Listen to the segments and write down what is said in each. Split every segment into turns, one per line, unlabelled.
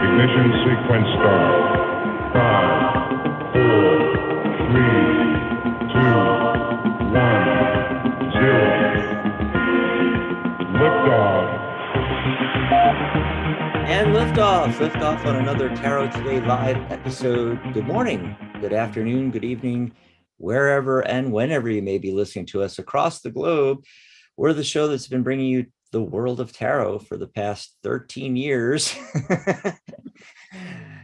Ignition sequence start. 5, 4, 3, 2, 1, 0. Liftoff.
And liftoff. Liftoff on another Tarot Today live episode. Good morning, good afternoon, good evening, wherever and whenever you may be listening to us across the globe. We're the show that's been bringing you the world of tarot for the past 13 years.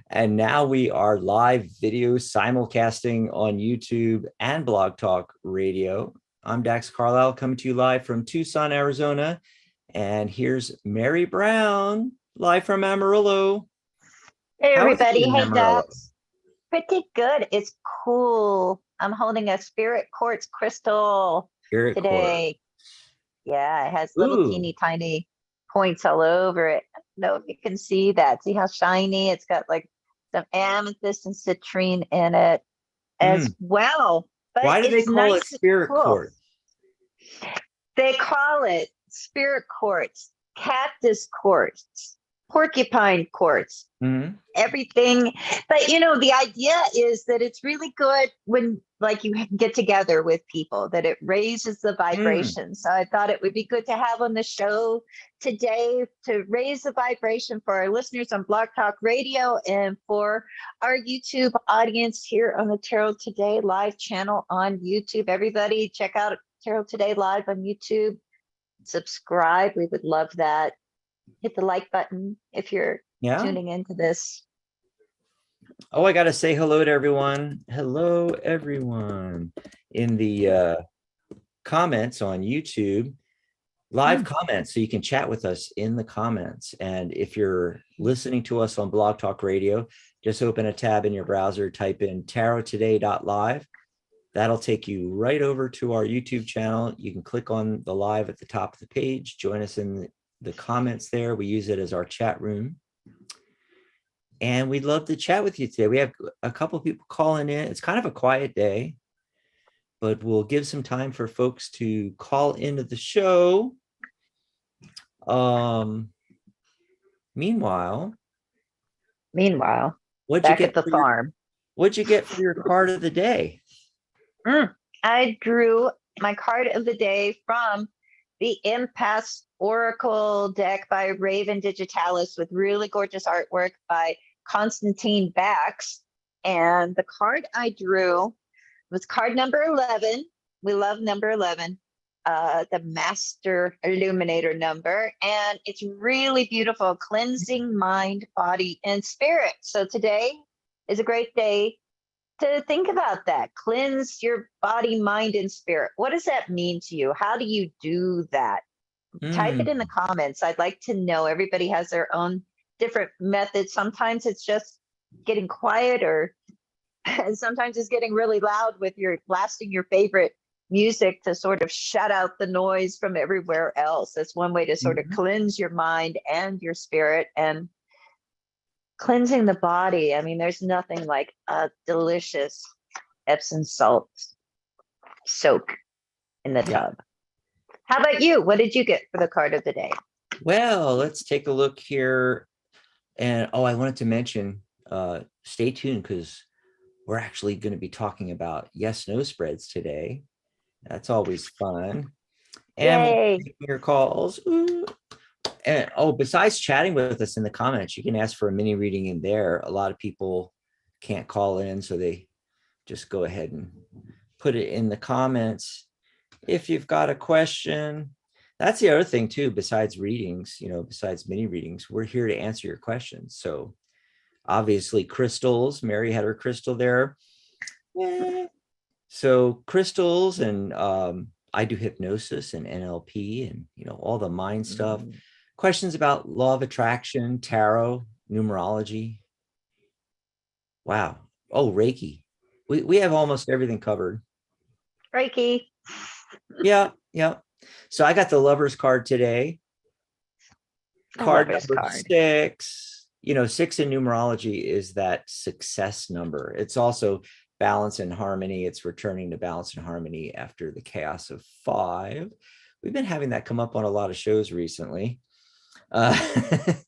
And now we are live video simulcasting on YouTube and Blog Talk Radio. I'm Dax Carlisle, coming to you live from Tucson, Arizona. And here's Mary Brown, live from Amarillo.
Hey
How is it
everybody,
in
hey
Amarillo?
Dax. Pretty good. It's cool. I'm holding a spirit quartz crystal
Spirit
today. Yeah, it has little
Ooh.
teeny tiny points all over it. I don't know if you can see that. See how shiny? It's got like some amethyst and citrine in it as well. But
Why do they
it's
call it
nice and
spirit
cool.
quartz?
They call it spirit quartz, cactus quartz, porcupine quartz.
Mhm.
Everything. But you know, the idea is that it's really good when like you get together with people, that it raises the vibration. So I thought it would be good to have on the show today to raise the vibration for our listeners on Blog Talk Radio and for our YouTube audience here on the Tarot Today live channel on YouTube. Everybody check out Tarot Today live on YouTube. Subscribe. We would love that. Hit the like button if you're tuning into this.
Oh, I got to say hello to everyone. Hello, everyone. In the comments on YouTube, live comments, so you can chat with us in the comments. And if you're listening to us on Blog Talk Radio, just open a tab in your browser, type in tarottoday.live. That'll take you right over to our YouTube channel. You can click on the live at the top of the page, join us in the comments there. We use it as our chat room. And we'd love to chat with you today. We have a couple of people calling in. It's kind of a quiet day, but we'll give some time for folks to call into the show. Meanwhile,
what'd you get at the farm?
What'd you get for your card of the day?
I drew my card of the day from the Impasse Oracle deck by Raven Digitalis with really gorgeous artwork by Constantine Bax. And the card I drew was card number 11. We love number 11, the Master Illuminator number. And it's really beautiful, cleansing mind, body, and spirit. So today is a great day to think about that. Cleanse your body, mind, and spirit. What does that mean to you? How do you do that? Type it in the comments. I'd like to know. Everybody has their own different methods. Sometimes it's just getting quiet, or sometimes it's getting really loud with your blasting your favorite music to sort of shut out the noise from everywhere else. That's one way to sort of cleanse your mind and your spirit. And cleansing the body, I mean, there's nothing like a delicious Epsom salt soak in the tub. How about you? What did you get for the card of the day?
Well, let's take a look here. And I wanted to mention, stay tuned, because we're actually going to be talking about yes/no spreads today. That's always fun. And we'll take your calls. Ooh. And besides chatting with us in the comments, you can ask for a mini reading in there. A lot of people can't call in, so they just go ahead and put it in the comments. If you've got a question, that's the other thing too, besides readings, besides mini readings, we're here to answer your questions. So obviously crystals, Mary had her crystal there. So crystals, and I do hypnosis and NLP and, all the mind stuff. Questions about law of attraction, tarot, numerology. Wow. Oh, Reiki. We have almost everything covered.
Reiki.
Yeah. So I got the Lover's card today. Card number 6. 6 in numerology is that success number. It's also balance and harmony. It's returning to balance and harmony after the chaos of 5. We've been having that come up on a lot of shows recently. I've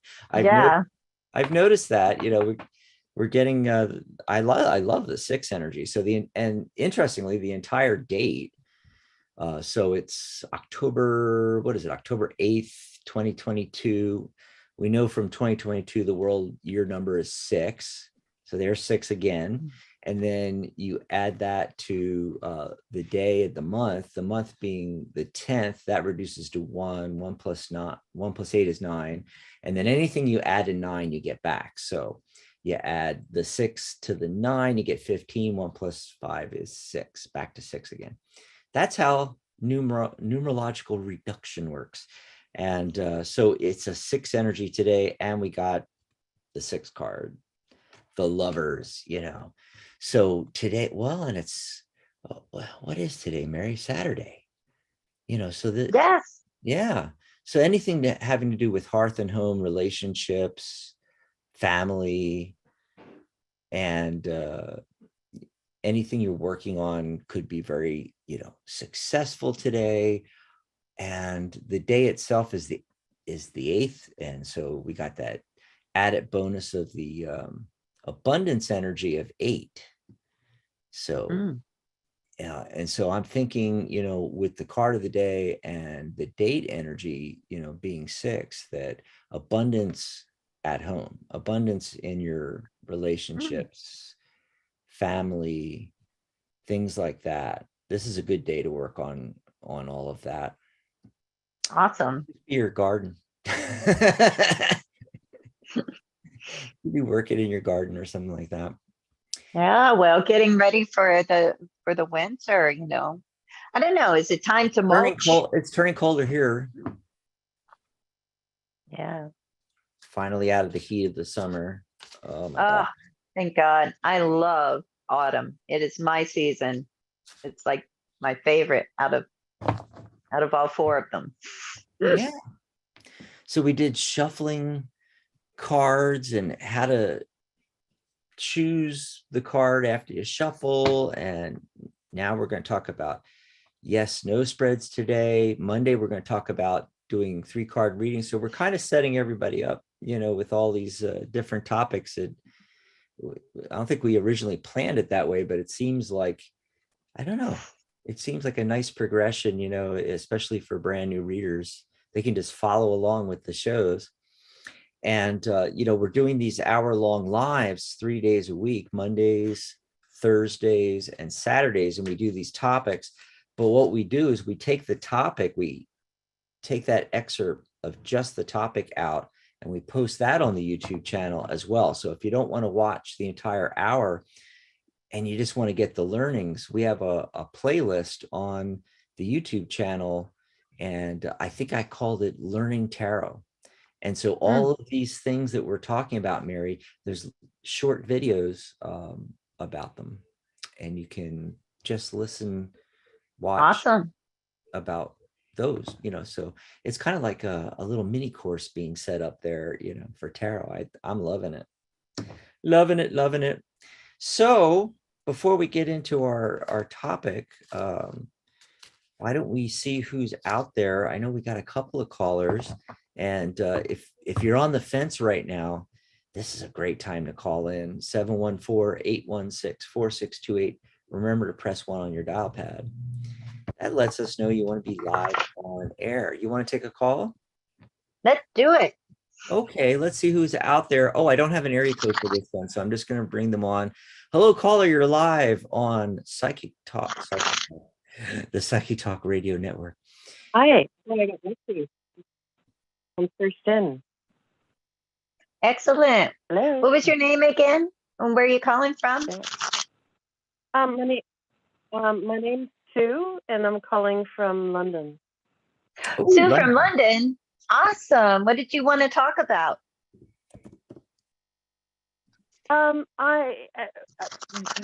I've noticed that, we're getting I love the 6 energy. So and interestingly, the entire date. So it's October, what is it? October 8th, 2022. We know from 2022 the world year number is 6. So there's 6 again. And then you add that to the day of the month being the 10th, that reduces to 1. 1 plus 8 is 9. And then anything you add to 9, you get back. So you add the 6 to the 9, you get 15. 1 plus 5 is 6, back to 6 again. That's how numerological reduction works. And so it's a 6 energy today, and we got the 6 card, the lovers, So today, well, and it's, what is today, Mary? Saturday, so that,
Yes.
yeah. So anything that having to do with hearth and home relationships, family, and anything you're working on could be very, successful today. And the day itself is the 8th. And so we got that added bonus of the abundance energy of 8. So yeah, and so I'm thinking, with the card of the day and the date energy, being 6, that abundance at home, abundance in your relationships, family, things like that. This is a good day to work on all of that.
Awesome.
Your garden. You be working in your garden or something like that.
Yeah, well, getting ready for the winter, I don't know. Is it time to mulch?
It's turning colder here.
Yeah.
Finally out of the heat of the summer. Oh my God.
Thank God. I love autumn. It is my season. It's like my favorite out of all 4 of them.
Yeah. So we did shuffling cards and how to choose the card after you shuffle. And now we're going to talk about yes, no spreads today. Monday, we're going to talk about doing 3-card readings. So we're kind of setting everybody up, with all these different topics. I don't think we originally planned it that way, but it seems like, I don't know. It seems like a nice progression, especially for brand new readers. They can just follow along with the shows. And, we're doing these hour-long lives 3 days a week, Mondays, Thursdays, and Saturdays. And we do these topics. But what we do is we take the topic, we take that excerpt of just the topic out, and we post that on the YouTube channel as well. So if you don't want to watch the entire hour and you just want to get the learnings, we have a playlist on the YouTube channel. And I think I called it Learning Tarot. And so all of these things that we're talking about, Mary, there's short videos about them. And you can just listen, watch about those, so it's kind of like a little mini course being set up there, for tarot. I'm loving it. Loving it. So before we get into our topic, why don't we see who's out there? I know we got a couple of callers, and if you're on the fence right now, this is a great time to call in. 714-816-4628. Remember to press 1 on your dial pad. That lets us know you want to be live on air. You want to take a call?
Let's do it.
Okay, let's see who's out there. Oh, I don't have an area code for this one, so I'm just going to bring them on. Hello, caller. You're live on Psychic Talk, the Psychic Talk Radio Network.
Hi. Oh, I got you. I'm first in.
Excellent.
Hello.
What was your name again? And where are you calling from?
My name's Sue, and I'm calling from London.
Ooh,
Sue from London. Awesome. What did you want to talk about?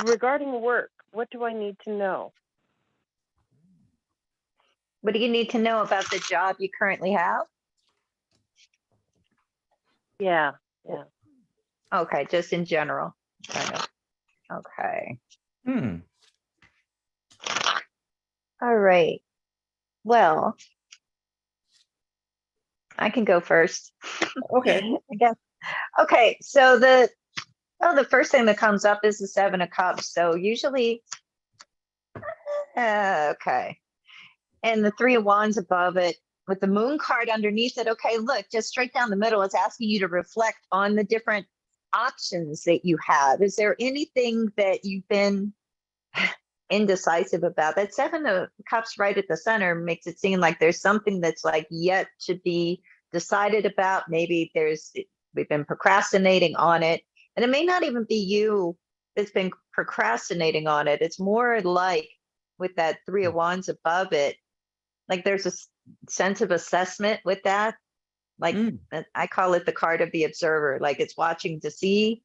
Regarding work, what do I need to know?
What do you need to know about the job you currently have?
Yeah.
Okay, just in general. Kind of. Okay. All right. Well, I can go first.
Okay.
I guess Okay, so the first thing that comes up is the Seven of Cups. So usually, okay, and the Three of Wands above it with the Moon card underneath it. Okay, look, just straight down the middle, it's asking you to reflect on the different options that you have. Is there anything that you've been indecisive about? That Seven of Cups right at the center makes it seem like there's something that's like yet to be decided about. Maybe we've been procrastinating on it, and it may not even be you that's been procrastinating on it. It's more like with that Three of Wands above it, like there's a sense of assessment with that. Like I call it the card of the observer. Like it's watching to see,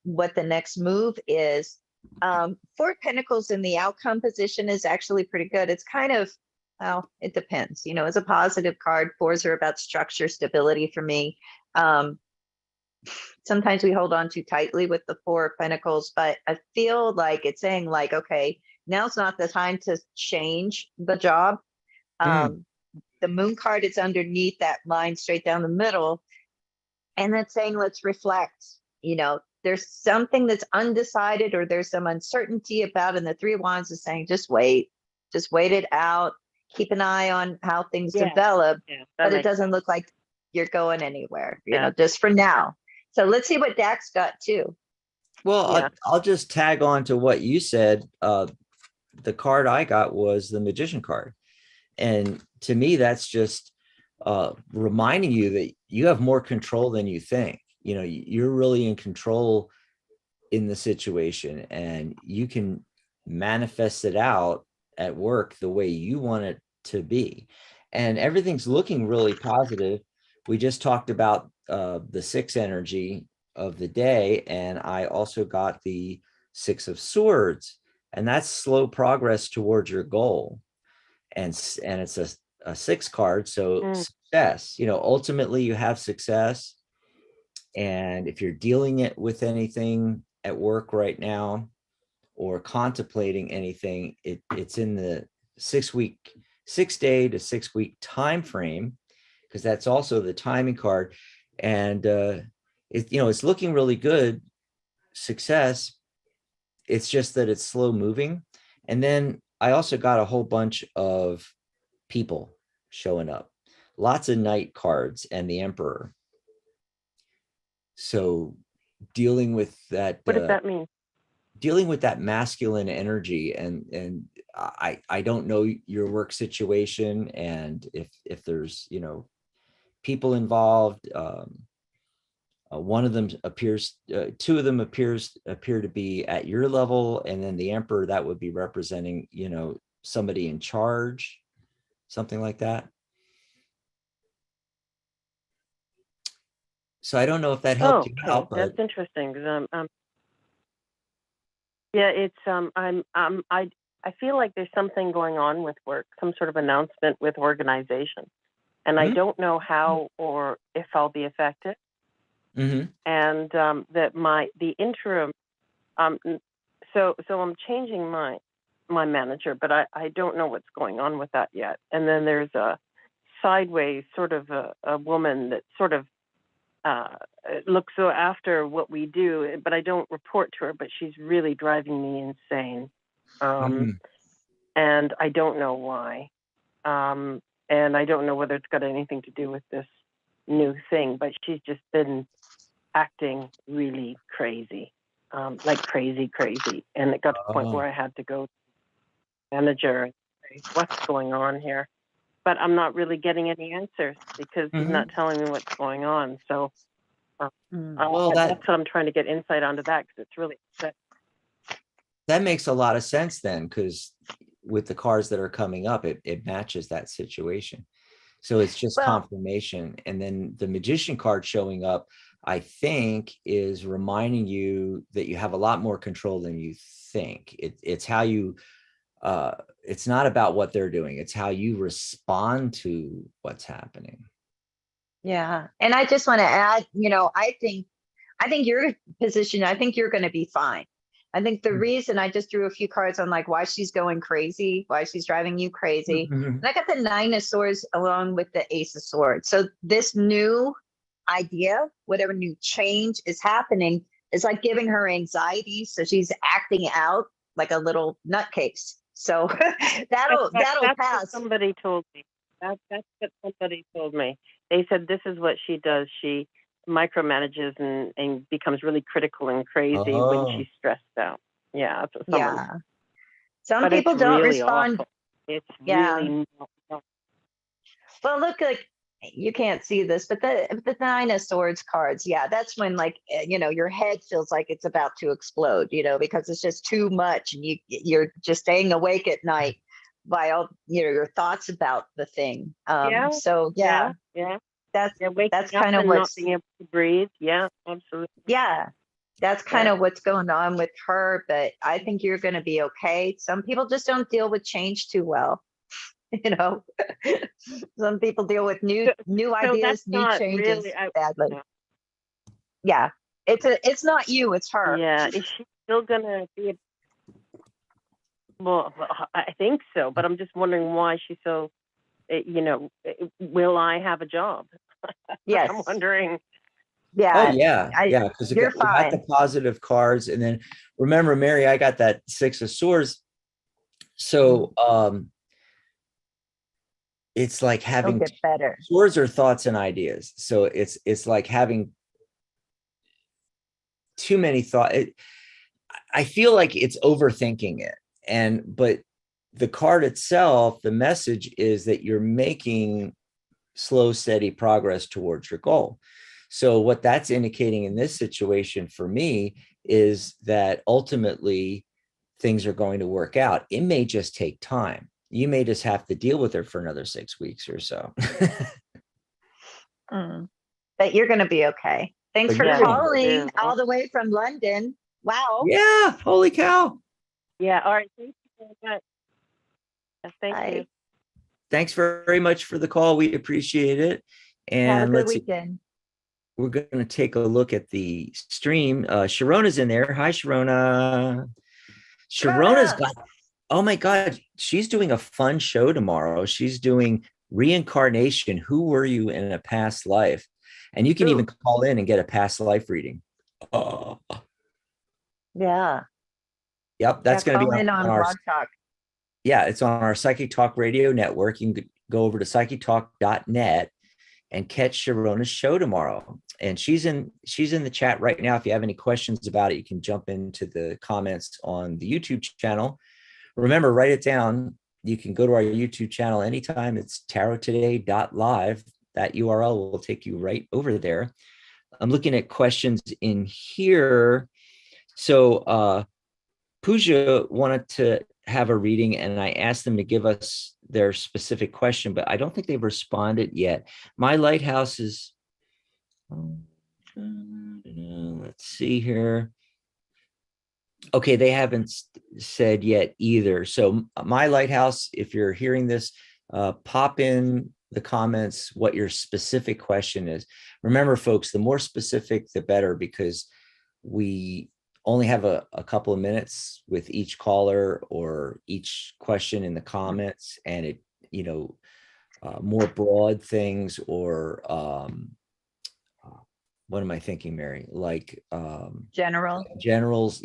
what the next move is. Four of Pentacles in the outcome position is actually pretty good. It's kind of, well, it depends. It's a positive card. Fours are about structure, stability for me. Sometimes we hold on too tightly with the Four of Pentacles, but I feel like it's saying like, okay, now's not the time to change the job. The Moon card is underneath that line straight down the middle. And that's saying, let's reflect. There's something that's undecided or there's some uncertainty about, and the Three of Wands is saying, just wait it out. Keep an eye on how things develop, but it doesn't look like you're going anywhere, just for now. So let's see what Dax got too.
Well, I'll just tag on to what you said. The card I got was the Magician card. And to me, that's just reminding you that you have more control than you think. You're really in control in the situation, and you can manifest it out at work the way you want it to be. And everything's looking really positive. We just talked about the six energy of the day, and I also got the Six of Swords, and that's slow progress towards your goal. And it's a six card, so success. Ultimately you have success. And if you're dealing it with anything at work right now or contemplating anything, it's in the 6 day to 6 week time frame, because that's also the timing card. And it's looking really good, success. It's just that it's slow moving. And then I also got a whole bunch of people showing up, lots of knight cards and the Emperor. So dealing with that.
What does that mean?
Dealing with that masculine energy, and I don't know your work situation, and if there's people involved. One of them appears, two of them appear to be at your level, and then the Emperor, that would be representing, somebody in charge, something like that. So I don't know if that helped you out, but
that's interesting. Because it's I feel like there's something going on with work, some sort of announcement with organization, and I don't know how or if I'll be affected. And that the interim, so I'm changing my manager, but I don't know what's going on with that yet. And then there's a sideways sort of a woman that sort of looks after what we do, but I don't report to her, but she's really driving me insane. And I don't know why. And I don't know whether it's got anything to do with this new thing, but she's just been acting really crazy, like crazy. And it got to the point where I had to go to the manager and say, what's going on here? But I'm not really getting any answers because he's not telling me what's going on. So that's what I'm trying to get insight onto that, because it's really upsetting.
That makes a lot of sense then, because with the cards that are coming up, it matches that situation. So it's just confirmation. And then the Magician card showing up, I think, is reminding you that you have a lot more control than you think. It's how you, it's not about what they're doing. It's how you respond to what's happening.
Yeah. And I just want to add, I think your position, I think you're going to be fine. I think the reason I just drew a few cards on like why she's going crazy, why she's driving you crazy. And I got the Nine of Swords along with the Ace of Swords. So this new idea, whatever new change is happening, is like giving her anxiety. So she's acting out like a little nutcase. So that'll
that's what
pass.
somebody told me. That's what somebody told me. They said this is what she does. She micromanages and becomes really critical and crazy when she's stressed out. Yeah, that's what someone.
Yeah. Some
But
people
it's
don't
really
respond.
awful. It's
Yeah.
really
Well, look, like you can't see this, but the Nine of Swords cards, yeah, that's when like your head feels like it's about to explode, because it's just too much, and you're just staying awake at night by all your thoughts about the thing.
Yeah.
So
yeah.
that's
Waking
that's
up
kind of
and not
what's
being able to breathe. Yeah, absolutely.
yeah, that's kind of what's going on with her. But I think you're going to be okay. Some people just don't deal with change too well. Some people deal with new ideas, new changes
really,
badly. Yeah, it's not you, it's her.
Yeah, is she still gonna be? Well, I think so, but I'm just wondering why she's so. Will I have a job?
Yes.
I'm wondering.
Yeah.
Oh yeah, because
you're
you got the positive cards, and then remember, Mary, I got that Six of Swords. So it's like having
get better.
Swords are thoughts and ideas. So it's like having too many thoughts. I feel like it's overthinking it. But the card itself, the message is that you're making slow, steady progress towards your goal. So what that's indicating in this situation for me is that ultimately things are going to work out. It may just take time. You may just have to deal with her for another 6 weeks or so.
But you're going to be okay. Thanks for calling all the way from London. Wow.
Yeah. Holy cow.
Yeah. All right. Thank you very much. Thank you.
Thanks very much for the call. We appreciate it. And
have a good weekend.
We're going to take a look at the stream. Sharona's in there. Hi, Sharona. Sharona's got, oh my God, she's doing a fun show tomorrow. She's doing reincarnation. Who were you in a past life? And you can even call in and get a past life reading.
Yeah.
Yep. That's going to be
on
our
Blog Talk.
Yeah, it's on our Psychic Talk Radio network. You can go over to psychictalk.net and catch Sharona's show tomorrow. And she's in the chat right now. If you have any questions about it, you can jump into the comments on the YouTube channel. Remember, write it down. You can go to our YouTube channel anytime. It's tarottoday.live. That URL will take you right over there. I'm looking at questions in here. So Pooja wanted to have a reading, and I asked them to give us their specific question, but I don't think they've responded yet. My lighthouse is, let's see here. Okay, they haven't said yet either. So my lighthouse, if you're hearing this, pop in the comments what your specific question is. Remember, folks, the more specific, the better, because we only have a couple of minutes with each caller or each question in the comments, and it, more broad things or what am I thinking, Mary? Like generals,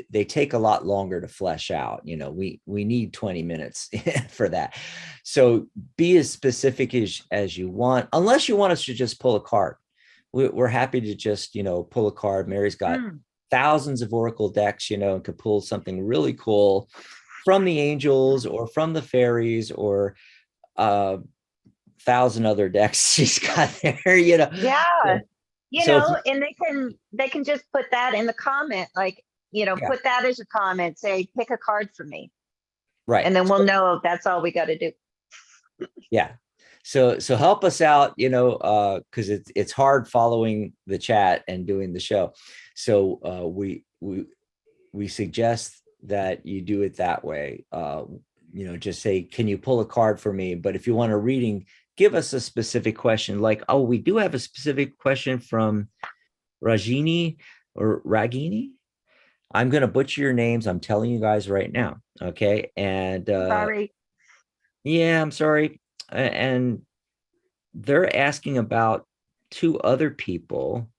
they take a lot longer to flesh out. We need 20 minutes for that. So be as specific as you want, unless you want us to just pull a card. We're happy to just, pull a card. Mary's got thousands of oracle decks, and could pull something really cool from the angels or from the fairies or 1,000 other decks she's got there,
Yeah. And they can just put that in the comment, like, put that as a comment, say, pick a card for me.
Right.
And then we'll know that's all we got to do.
Yeah. So help us out, because it's hard following the chat and doing the show. So we suggest that you do it that way. Just say, can you pull a card for me? But if you want a reading, give us a specific question, like, we do have a specific question from Ragini. I'm going to butcher your names. I'm telling you guys right now. Okay. And
sorry.
Yeah, I'm sorry. And they're asking about two other people,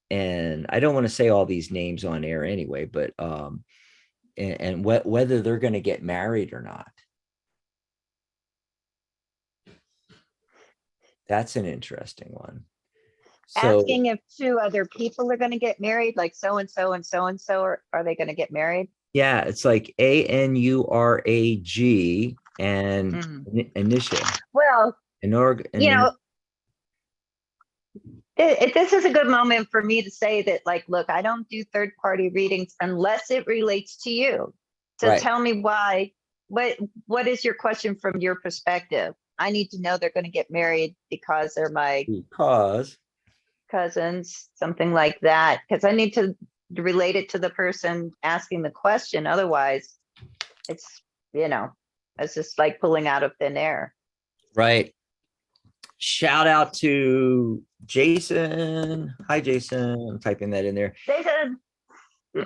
and I don't want to say all these names on air anyway, but and whether they're going to get married or not. That's an interesting one. So,
Asking if two other people are going to get married, like so and so and so and so, or are they going to get married?
yeah, it's like ANURAG and initial.
Well, you know, this is a good moment for me to say that, like, look, I don't do third-party readings unless it relates to you. So
Right.
tell me why. What is your question from your perspective? I need to know they're going to get married because they're my cousins, something like that. Because I need to relate it to the person asking the question. Otherwise, it's, it's just like pulling out of thin air.
Right. Shout out to Jason. Hi, Jason. I'm typing that in there.
Jason.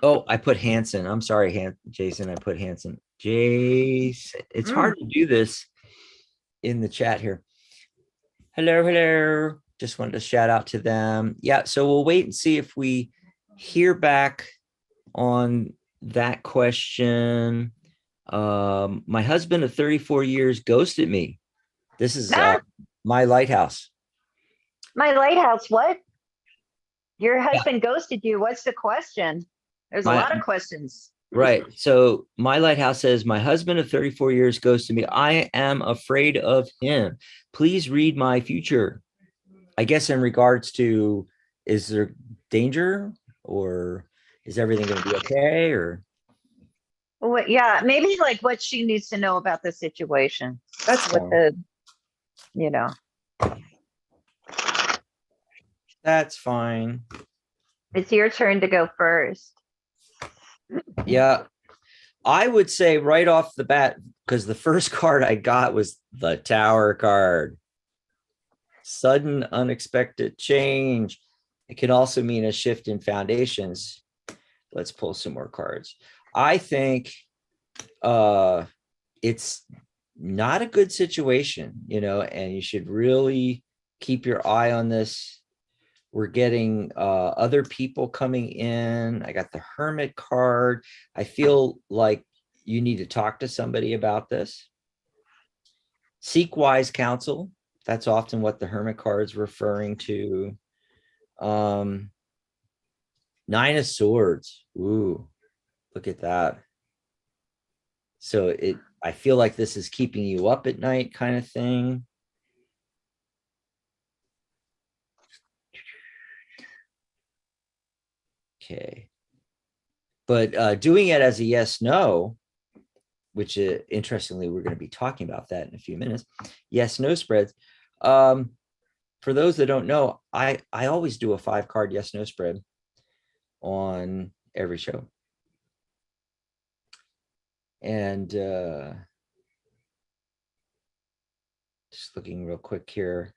Oh, I put Hanson. I'm sorry, Jason. I put Hanson. Jason. It's hard to do this in the chat here. Hello, hello. Just wanted to shout out to them. Yeah, so we'll wait and see if we hear back on that question. My husband of 34 years ghosted me. This is my lighthouse.
My lighthouse, what? Your husband ghosted you. What's the question? There's a lot of questions.
Right. So my lighthouse says, my husband of 34 years ghosted me. I am afraid of him. Please read my future. I guess in regards to, is there danger or is everything going to be okay? Or
yeah, maybe like what she needs to know about the situation.
That's
what
That's fine.
It's your turn to go first.
Yeah, I would say right off the bat, because the first card I got was the Tower card. Sudden, unexpected change. It can also mean a shift in foundations. Let's pull some more cards. I think it's not a good situation, and you should really keep your eye on this. We're getting other people coming in. I got the Hermit card. I feel like you need to talk to somebody about this. Seek wise counsel. That's often what the Hermit card is referring to. 9 of Swords. Ooh, look at that. So I feel like this is keeping you up at night kind of thing. Okay. But doing it as a yes, no, which interestingly, we're going to be talking about that in a few minutes. Yes, no spreads. For those that don't know, I always do a 5-card yes, no spread on every show. And just looking real quick here.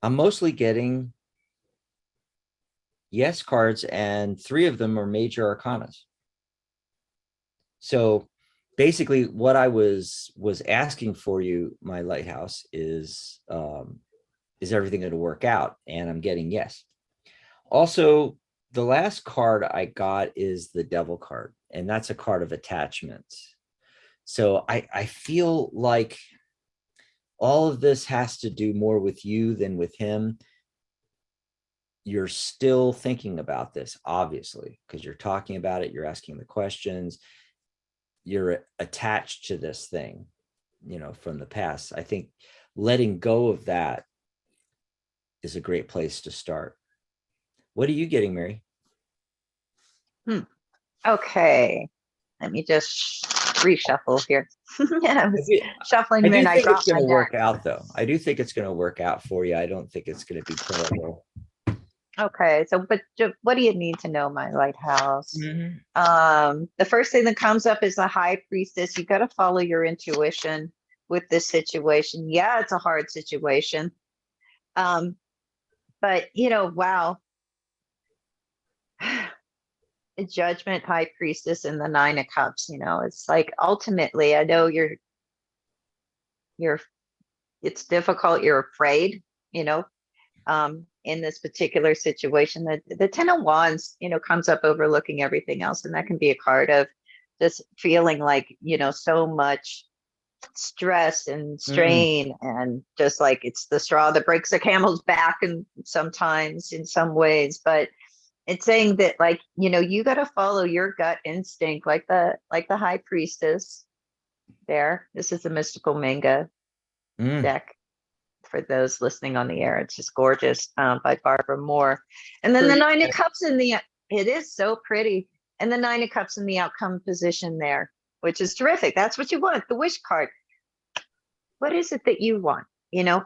I'm mostly getting yes cards, and 3 of them are major arcanas. So basically what I was asking for you, my lighthouse, is everything going to work out? And I'm getting yes. Also, the last card I got is the Devil card, and that's a card of attachment. So I feel like all of this has to do more with you than with him. You're still thinking about this, obviously, because you're talking about it, you're asking the questions, you're attached to this thing, from the past. I think letting go of that is a great place to start. What are you getting, Mary?
Okay. Let me just reshuffle here. Yeah, I was shuffling.
I do
then
think
I
it's going to work
deck.
out, though. I do think it's going to work out for you. I don't think it's going to be terrible.
Okay, so but what do you need to know, my lighthouse? The first thing that comes up is the High Priestess. You got to follow your intuition with this situation. Yeah, it's a hard situation. But wow. Judgment, High Priestess, and the 9 of Cups. It's like ultimately, I know you're it's difficult. You're afraid, in this particular situation. The Ten of Wands, comes up overlooking everything else, and that can be a card of just feeling like, so much stress and strain, and just like it's the straw that breaks the camel's back, and sometimes in some ways. But it's saying that, like, you got to follow your gut instinct, like the High Priestess there. This is the mystical manga deck for those listening on the air. It's just gorgeous, by Barbara Moore. And then the Nine of Cups it is so pretty. And the Nine of Cups in the outcome position there, which is terrific. That's what you want, the wish card. What is it that you want?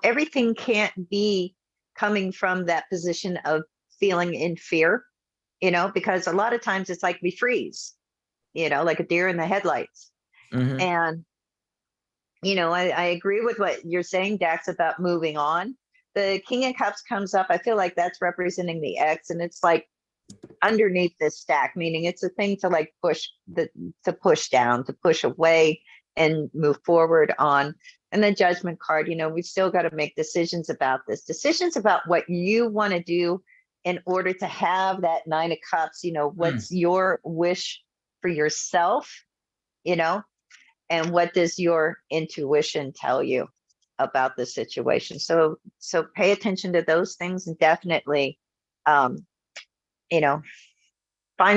Everything can't be coming from that position of feeling in fear, because a lot of times it's like we freeze, like a deer in the headlights. And I agree with what you're saying, Dax, about moving on. The King of Cups comes up. I feel like that's representing the X, and it's like underneath this stack, meaning it's a thing to like to push down, to push away and move forward on. And the Judgment card, we've still got to make decisions about this, decisions about what you want to do in order to have that Nine of Cups. What's your wish for yourself, and what does your intuition tell you about the situation? So pay attention to those things, and definitely, find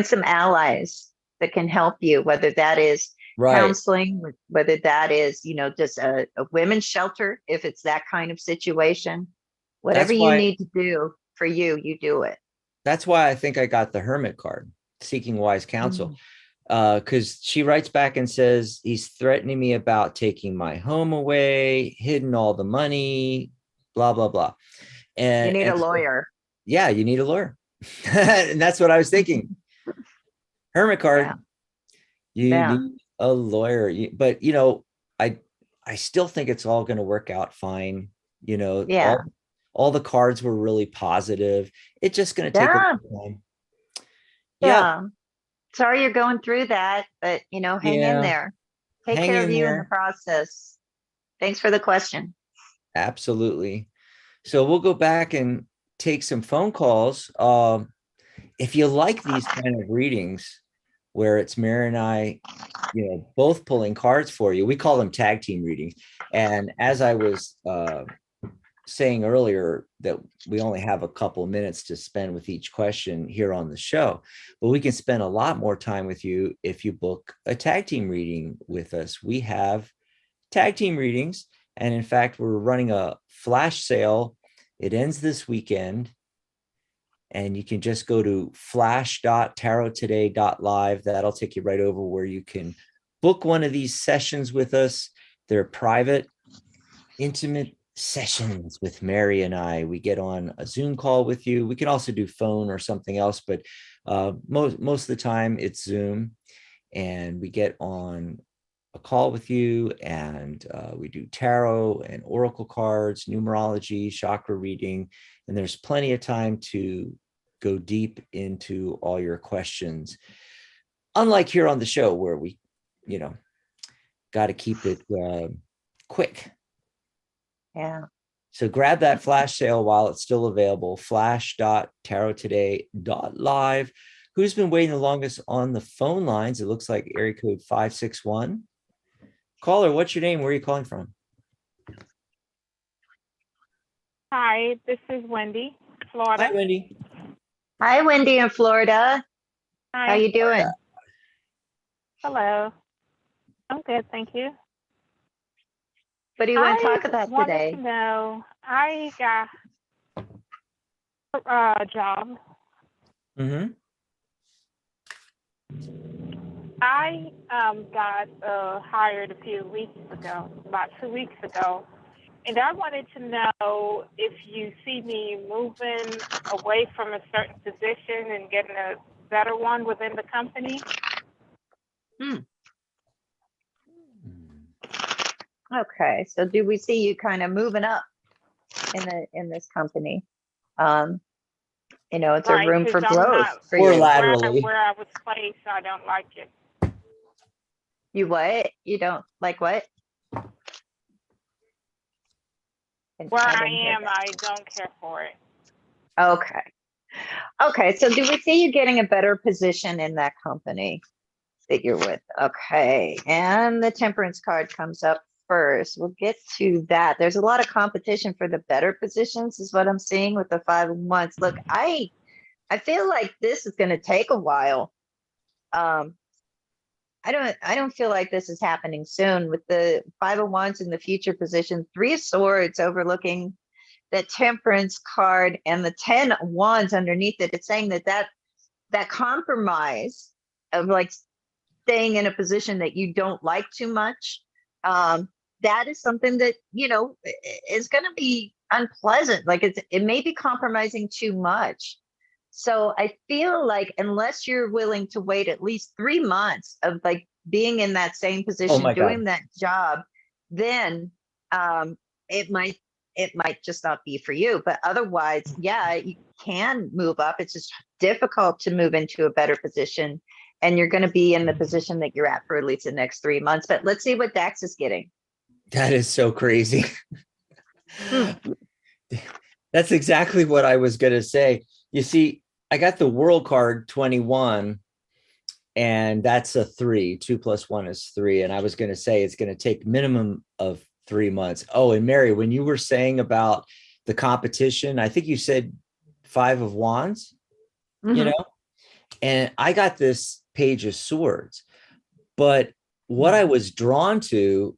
some allies that can help you, whether that is counseling, whether that is, just a women's shelter, if it's that kind of situation. Whatever you need to do for you, you do it.
That's why I think I got the Hermit card, seeking wise counsel. Because she writes back and says, he's threatening me about taking my home away, hidden all the money, blah, blah, blah. And
you need a lawyer.
Yeah, you need a lawyer. And that's what I was thinking. Hermit card, you need a lawyer. But, I still think it's all going to work out fine. All the cards were really positive. It's just going to take a time.
Yeah. Sorry you're going through that, but hang in there. Take care of you in the process. Thanks for the question.
Absolutely. So we'll go back and take some phone calls. If you like these kind of readings where it's Mary and I, both pulling cards for you, we call them tag team readings. And as I was saying earlier, that we only have a couple minutes to spend with each question here on the show, but we can spend a lot more time with you if you book a tag team reading with us. We have tag team readings, and in fact, we're running a flash sale. It ends this weekend, and you can just go to flash.tarottoday.live. That'll take you right over where you can book one of these sessions with us. They're private, intimate sessions with Mary and I. We get on a Zoom call with you. We can also do phone or something else, but most of the time it's Zoom, and we get on a call with you, and we do tarot and oracle cards, numerology, chakra reading, and there's plenty of time to go deep into all your questions. Unlike here on the show where we, got to keep it quick.
Yeah.
So grab that flash sale while it's still available, flash.tarottoday.live. Who's been waiting the longest on the phone lines? It looks like area code 561. Caller, what's your name? Where are you calling from?
Hi, this is Wendy, Florida.
Hi, Wendy.
Hi, Wendy in Florida.
Hi.
How you doing?
Hello. I'm good, thank you.
What do you want to talk about today?
No, I got a job. I got hired a few weeks ago, about 2 weeks ago, and I wanted to know if you see me moving away from a certain position and getting a better one within the company.
Okay, so do we see you kind of moving up in this company? It's a room for growth for
or
you.
laterally.
Where I was placed, I don't like it.
You what? You don't like what?
Where I am, I don't care for it.
Okay. Okay. So do we see you getting a better position in that company that you're with? Okay. And the temperance card comes up first. We'll get to that. There's a lot of competition for the better positions, is what I'm seeing with the 5 of Wands. Look, I feel like this is going to take a while. I don't feel like this is happening soon with the 5 of Wands in the future position, 3 of Swords overlooking the Temperance card and the 10 of Wands underneath it. It's saying that compromise of like staying in a position that you don't like too much, that is something that, is going to be unpleasant. Like it may be compromising too much. So I feel like unless you're willing to wait at least 3 months of like being in that same
Oh
position,
my God.
doing that job, then it might just not be for you. But otherwise, yeah, you can move up. It's just difficult to move into a better position. And you're going to be in the position that you're at for at least the next 3 months. But let's see what Dax is getting.
That is so crazy.
Hmm.
That's exactly what I was going to say. You see, I got the World card 21, and that's a 3. 2 + 1 is 3. And I was going to say it's going to take minimum of 3 months. Oh, and Mary, when you were saying about the competition, I think you said 5 of Wands,
Mhm.
and I got this Page of Swords. But what I was drawn to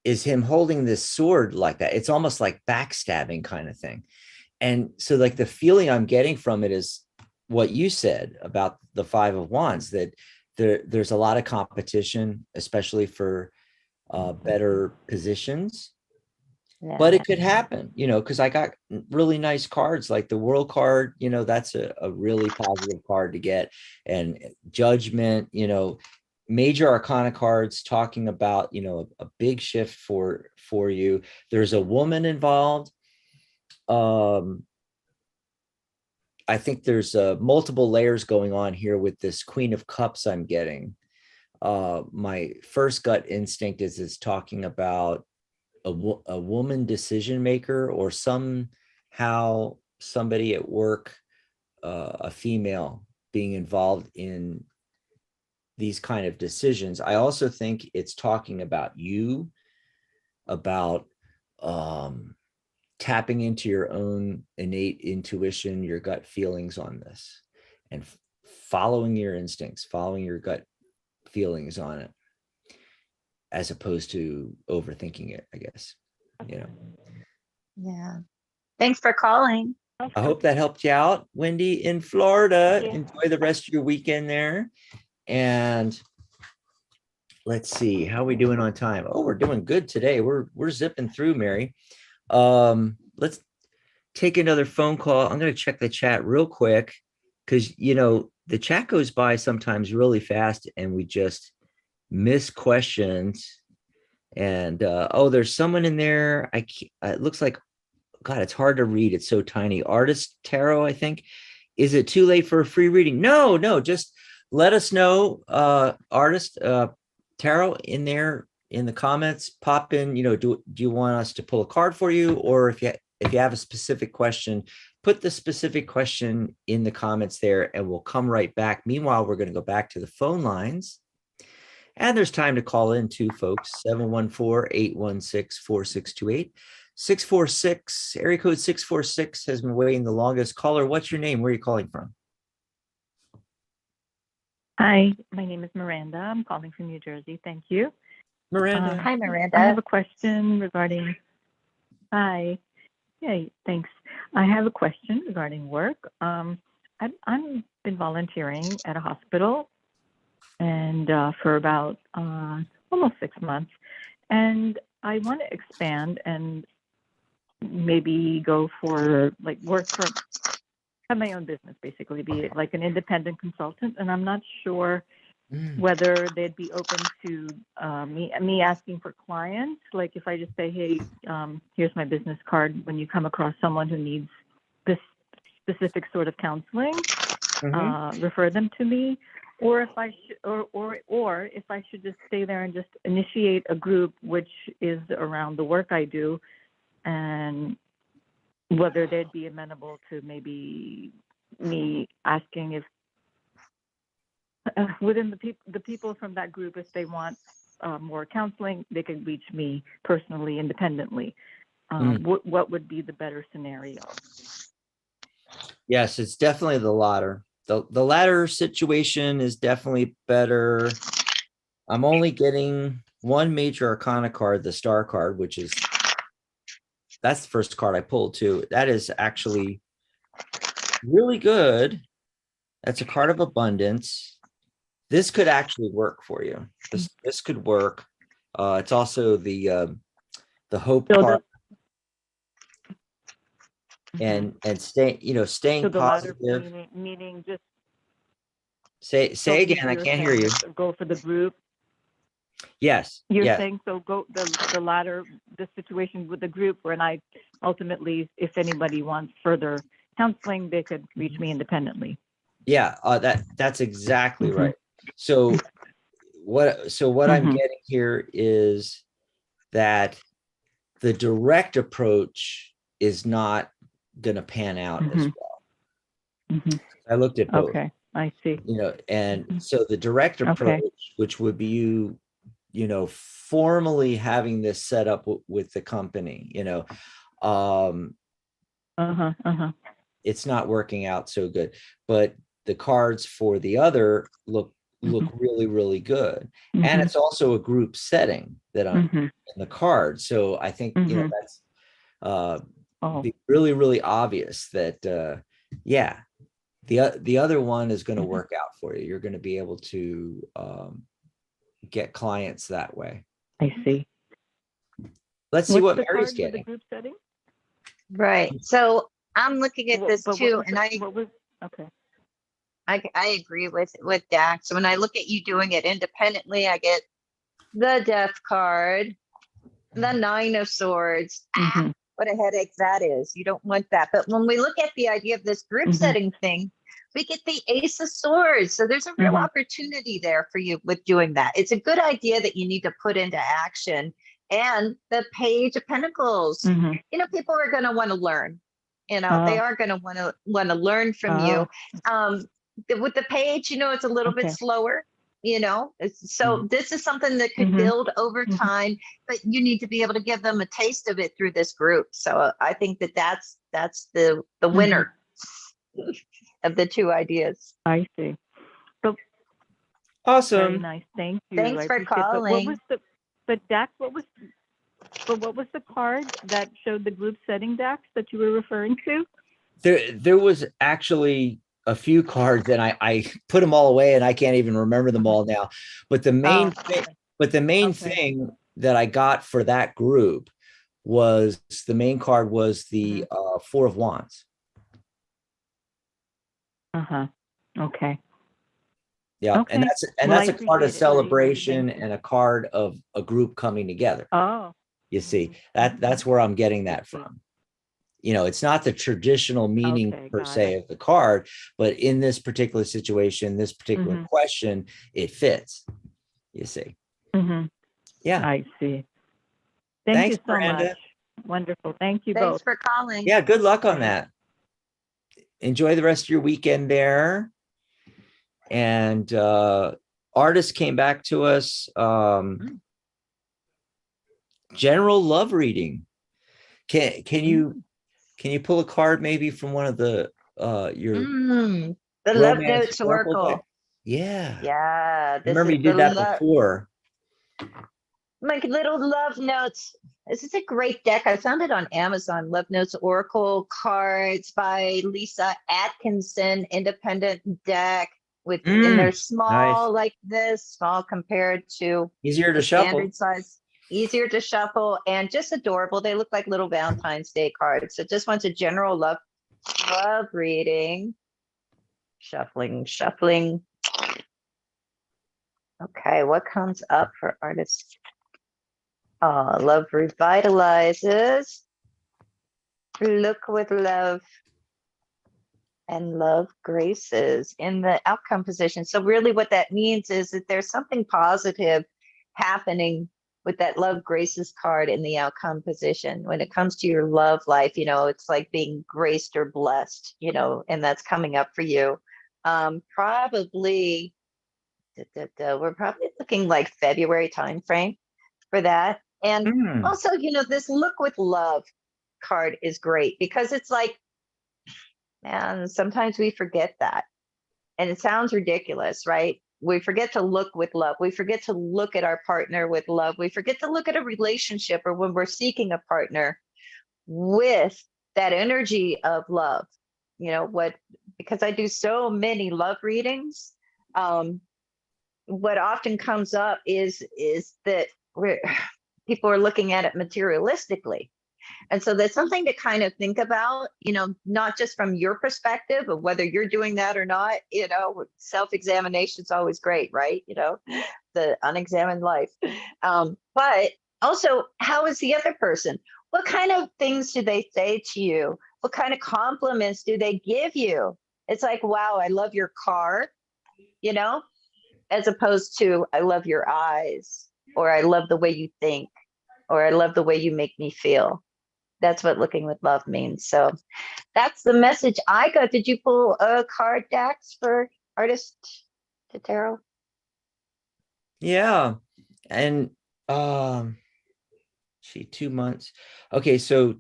is him holding this sword like that. It's almost like backstabbing kind of thing. And so like the feeling I'm getting from it is what you said about the 5 of Wands, that there's a lot of competition, especially for better positions.
Yeah.
But it could happen, because I got really nice cards like the World card, that's a really positive card to get. And Judgment, major arcana cards talking about, a big shift for you. There's a woman involved. I think there's multiple layers going on here with this Queen of Cups I'm getting. My first gut instinct is talking about a woman decision maker, or somehow somebody at work, a female, being involved in these kind of decisions. I also think it's talking about you, about tapping into your own innate intuition, your gut feelings on this, and following your instincts, following your gut feelings on it, as opposed to overthinking it, I guess.
Yeah. Thanks for calling.
I hope that helped you out, Wendy in Florida.
Yeah.
Enjoy the rest of your weekend there. And let's see, how are we doing on time? Oh, we're doing good today. We're zipping through, Mary. Let's take another phone call. I'm going to check the chat real quick, because the chat goes by sometimes really fast and we just miss questions. And there's someone in there. It looks like, God, it's hard to read. It's so tiny. Artist Tarot, I think. Is it too late for a free reading? No, just let us know, Artist Tarot, in there in the comments. Pop in, do you want us to pull a card for you? Or if you have a specific question, put the specific question in the comments there and we'll come right back. Meanwhile, we're going to go back to the phone lines. And there's time to call in too, folks. 714-816-4628. 646, area code 646 has been waiting the longest. Caller, what's your name? Where are you calling from?
Hi, my name is Miranda. I'm calling from New Jersey. Thank you.
Miranda.
Hi, Miranda.
I have a question regarding. Hi. Yeah, thanks. I have a question regarding work. I've been volunteering at a hospital, and for about almost 6 months, and I want to expand and maybe go for have my own business, basically, be like an independent consultant. And I'm not sure whether they'd be open to me asking for clients. Like if I just say, hey, here's my business card. When you come across someone who needs this specific sort of counseling, refer them to me. Or if I if I should just stay there and just initiate a group which is around the work I do, and whether they'd be amenable to maybe me asking if within the people from that group, if they want more counseling, they can reach me personally, independently. What would be the better scenario?
Yes, it's definitely the latter. The latter situation is definitely better. I'm only getting one major arcana card, the star card, which is, that's the first card I pulled too. That is actually really good. That's a card of abundance. This could actually work for you. This could work. It's also the hope card. And staying
So the latter
positive.
meaning just
Say again, I can't hear you.
Go for the group.
Yes.
You're
yes.
saying so go the latter, the situation with the group where I ultimately, if anybody wants further counseling, they could reach me independently.
Yeah, that's exactly right. So what I'm getting here is that the direct approach is not going to pan out as well. I looked at both.
Okay, I see.
And so the direct approach, which would be you formally having this set up with the company, it's not working out so good, but the cards for the other look really, really good. And it's also a group setting that I'm in the card. So I think, that's be really, really obvious that, the other one is going to work out for you. You're going to be able to get clients that way.
I see.
Let's see what Mary's getting.
The group setting?
Right. So I'm looking at this too, and I agree with Dax. So when I look at you doing it independently, I get the Death card, the Nine of Swords. What a headache that is. You don't want that. But when we look at the idea of this group setting thing, we get the Ace of Swords. So there's a real opportunity there for you with doing that. It's a good idea that you need to put into action. And the Page of Pentacles, people are going to want to learn. They are going to want to learn from you. With the Page, it's a little bit slower. So this is something that could build over time, but you need to be able to give them a taste of it through this group. So I think that's the winner of the two ideas.
I see. So
awesome.
Very nice. Thank you.
Thanks for calling.
But Dax, what was the card that showed the group setting, Dax, that you were referring to?
There was actually a few cards, and I put them all away, and I can't even remember them all now. But the main thing that I got for that group was the main card was the Four of Wands.
Okay.
Yeah, okay. and that's a card of celebration and a card of a group coming together. You see, that's where I'm getting that from. It's not the traditional meaning per se of the card, but in this particular situation, this particular question, it fits. You see. Yeah,
I see.
Thanks
you so
Miranda.
much. Wonderful. Thank you
Thanks
both.
for calling.
Yeah, good luck on that. Enjoy the rest of your weekend there. And artist came back to us. General love reading. Can you pull a card maybe from one of the
the Love Notes Oracle?
Yeah. Remember you did that before.
My little Love Notes. This is a great deck. I found it on Amazon. Love Notes Oracle cards by Lisa Atkinson. Independent deck and they're small, like this, small compared to
easier to shuffle.
Standard size. Easier to shuffle and just adorable. They look like little Valentine's Day cards. So just wants a general love reading. Shuffling. Okay, what comes up for artists? Love revitalizes. Look with love. And love graces in the outcome position. So really what that means is that there's something positive happening with that love graces card in the outcome position. When it comes to your love life, it's like being graced or blessed, and that's coming up for you. Probably, we're probably looking like February timeframe for that. And
Hmm.
also, this look with love card is great because it's like, man, sometimes we forget that. And it sounds ridiculous, right? We forget to look with love. We forget to look at our partner with love. We forget to look at a relationship or when we're seeking a partner with that energy of love. Because I do so many love readings, what often comes up is that people are looking at it materialistically. And so there's something to kind of think about, not just from your perspective of whether you're doing that or not, self-examination is always great, right? The unexamined life. But also, how is the other person? What kind of things do they say to you? What kind of compliments do they give you? It's like, wow, I love your car, as opposed to, I love your eyes, or I love the way you think, or I love the way you make me feel. That's what looking with love means. So that's the message I got. Did you pull a card, Dax, for Artist to Tarot?
Yeah. And 2 months. Okay, so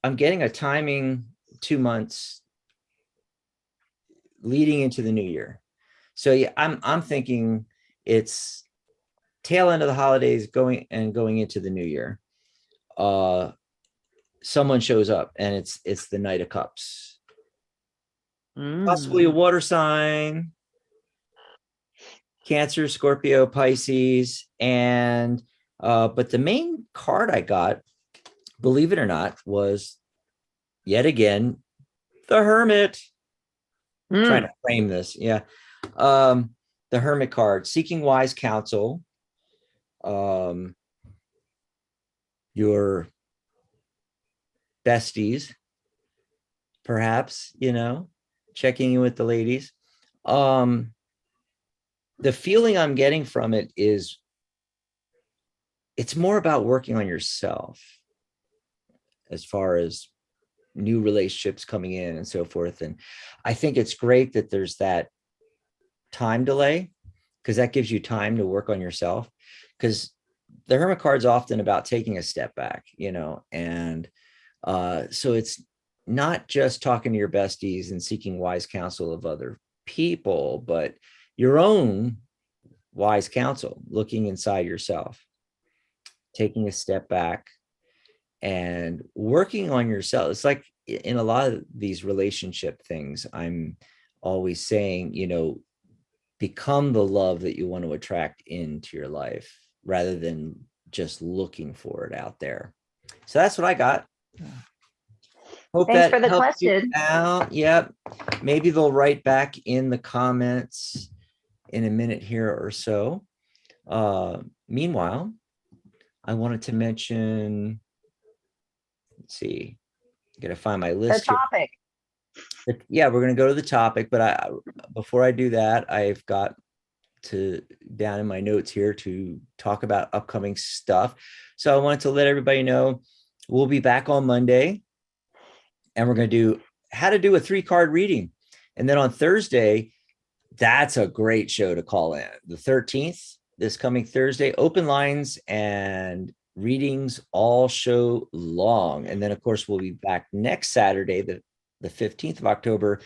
I'm getting a timing 2 months leading into the new year. So yeah, I'm thinking it's tail end of the holidays going into the new year. Someone shows up and it's the Knight of Cups. Possibly a water sign, Cancer, Scorpio, Pisces, and but the main card I got, believe it or not, was yet again the Hermit. Trying to frame this, yeah. The Hermit card, seeking wise counsel. Your besties, perhaps, checking in with the ladies. The feeling I'm getting from it is it's more about working on yourself as far as new relationships coming in and so forth. And I think it's great that there's that time delay, because that gives you time to work on yourself. Because the Hermit card is often about taking a step back, and so it's not just talking to your besties and seeking wise counsel of other people, but your own wise counsel, looking inside yourself, taking a step back and working on yourself. It's like in a lot of these relationship things, I'm always saying, become the love that you want to attract into your life rather than just looking for it out there. So that's what I got. Hope
Thanks
that
for the
helps you
question.
out. Yep. Maybe they'll write back in the comments in a minute here or so. Meanwhile, I wanted to mention, let's see, I gotta find my
The
list here.
topic.
Yeah, we're gonna go to the topic, but before I do that, I've got to down in my notes here to talk about upcoming stuff. So I wanted to let everybody know we'll be back on Monday, and we're going to do how to do a 3-card reading. And then on Thursday, that's a great show to call in. The 13th, this coming Thursday, open lines and readings all show long. And then, of course, we'll be back next Saturday, the 15th of October.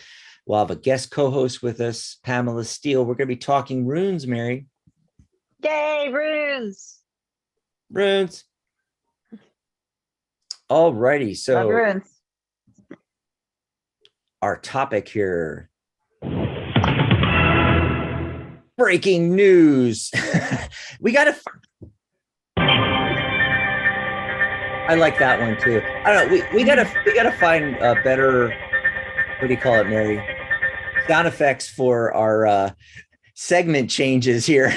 We'll have a guest co-host with us, Pamela Steele. We're going to be talking runes, Mary.
Yay, runes.
Runes. All righty. So
Love runes.
Our topic here. Breaking news. We got to... I like that one too. I don't know. We gotta find a better, what do you call it, Mary? Sound effects for our segment changes here.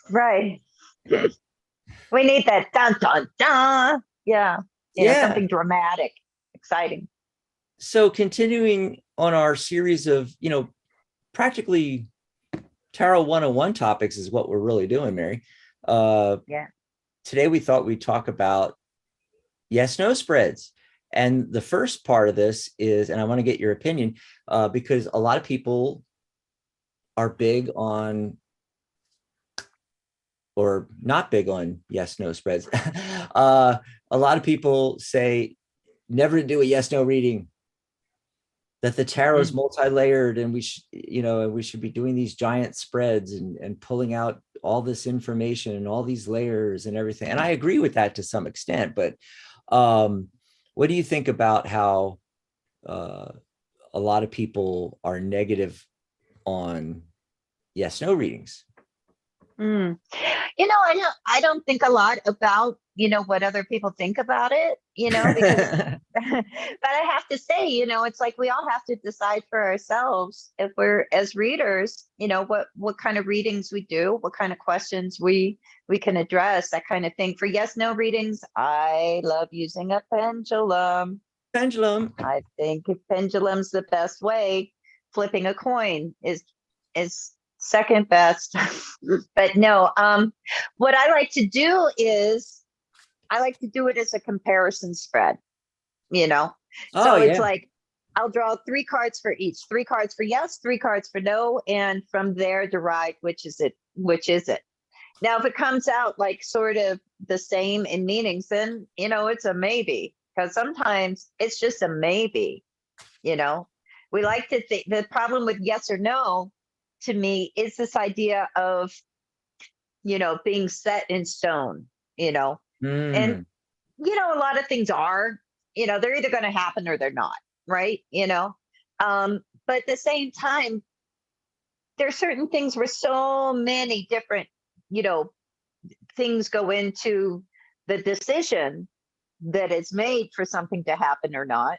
Right. We need that dun dun dun. Yeah. Something dramatic, exciting.
So continuing on our series of, practically Tarot 101 topics is what we're really doing, Mary.
Yeah.
today we thought we'd talk about yes, no spreads. And the first part of this is, and I want to get your opinion, because a lot of people are big on, or not big on yes, no spreads. A lot of people say never to do a yes, no reading, that the tarot is multi-layered and we should, we should be doing these giant spreads and pulling out all this information and all these layers and everything. And I agree with that to some extent, but what do you think about how a lot of people are negative on yes, no readings?
I don't think a lot about, what other people think about it, because, but I have to say, it's like we all have to decide for ourselves if we're, as readers, what kind of readings we do, what kind of questions we can address, that kind of thing. For yes, no readings, I love using a pendulum. I think a pendulum's the best way. Flipping a coin is second best. But no, what I like to do is I like to do it as a comparison spread, so it's like I'll draw 3 cards for each, 3 cards for yes, 3 cards for no, and from there derive which is it. Now if it comes out like sort of the same in meanings, then it's a maybe, because sometimes it's just a maybe. We like to think the problem with yes or no to me is this idea of being set in stone, and a lot of things are, they're either going to happen or they're not, right? But at the same time, there's certain things where so many different things go into the decision that is made for something to happen or not.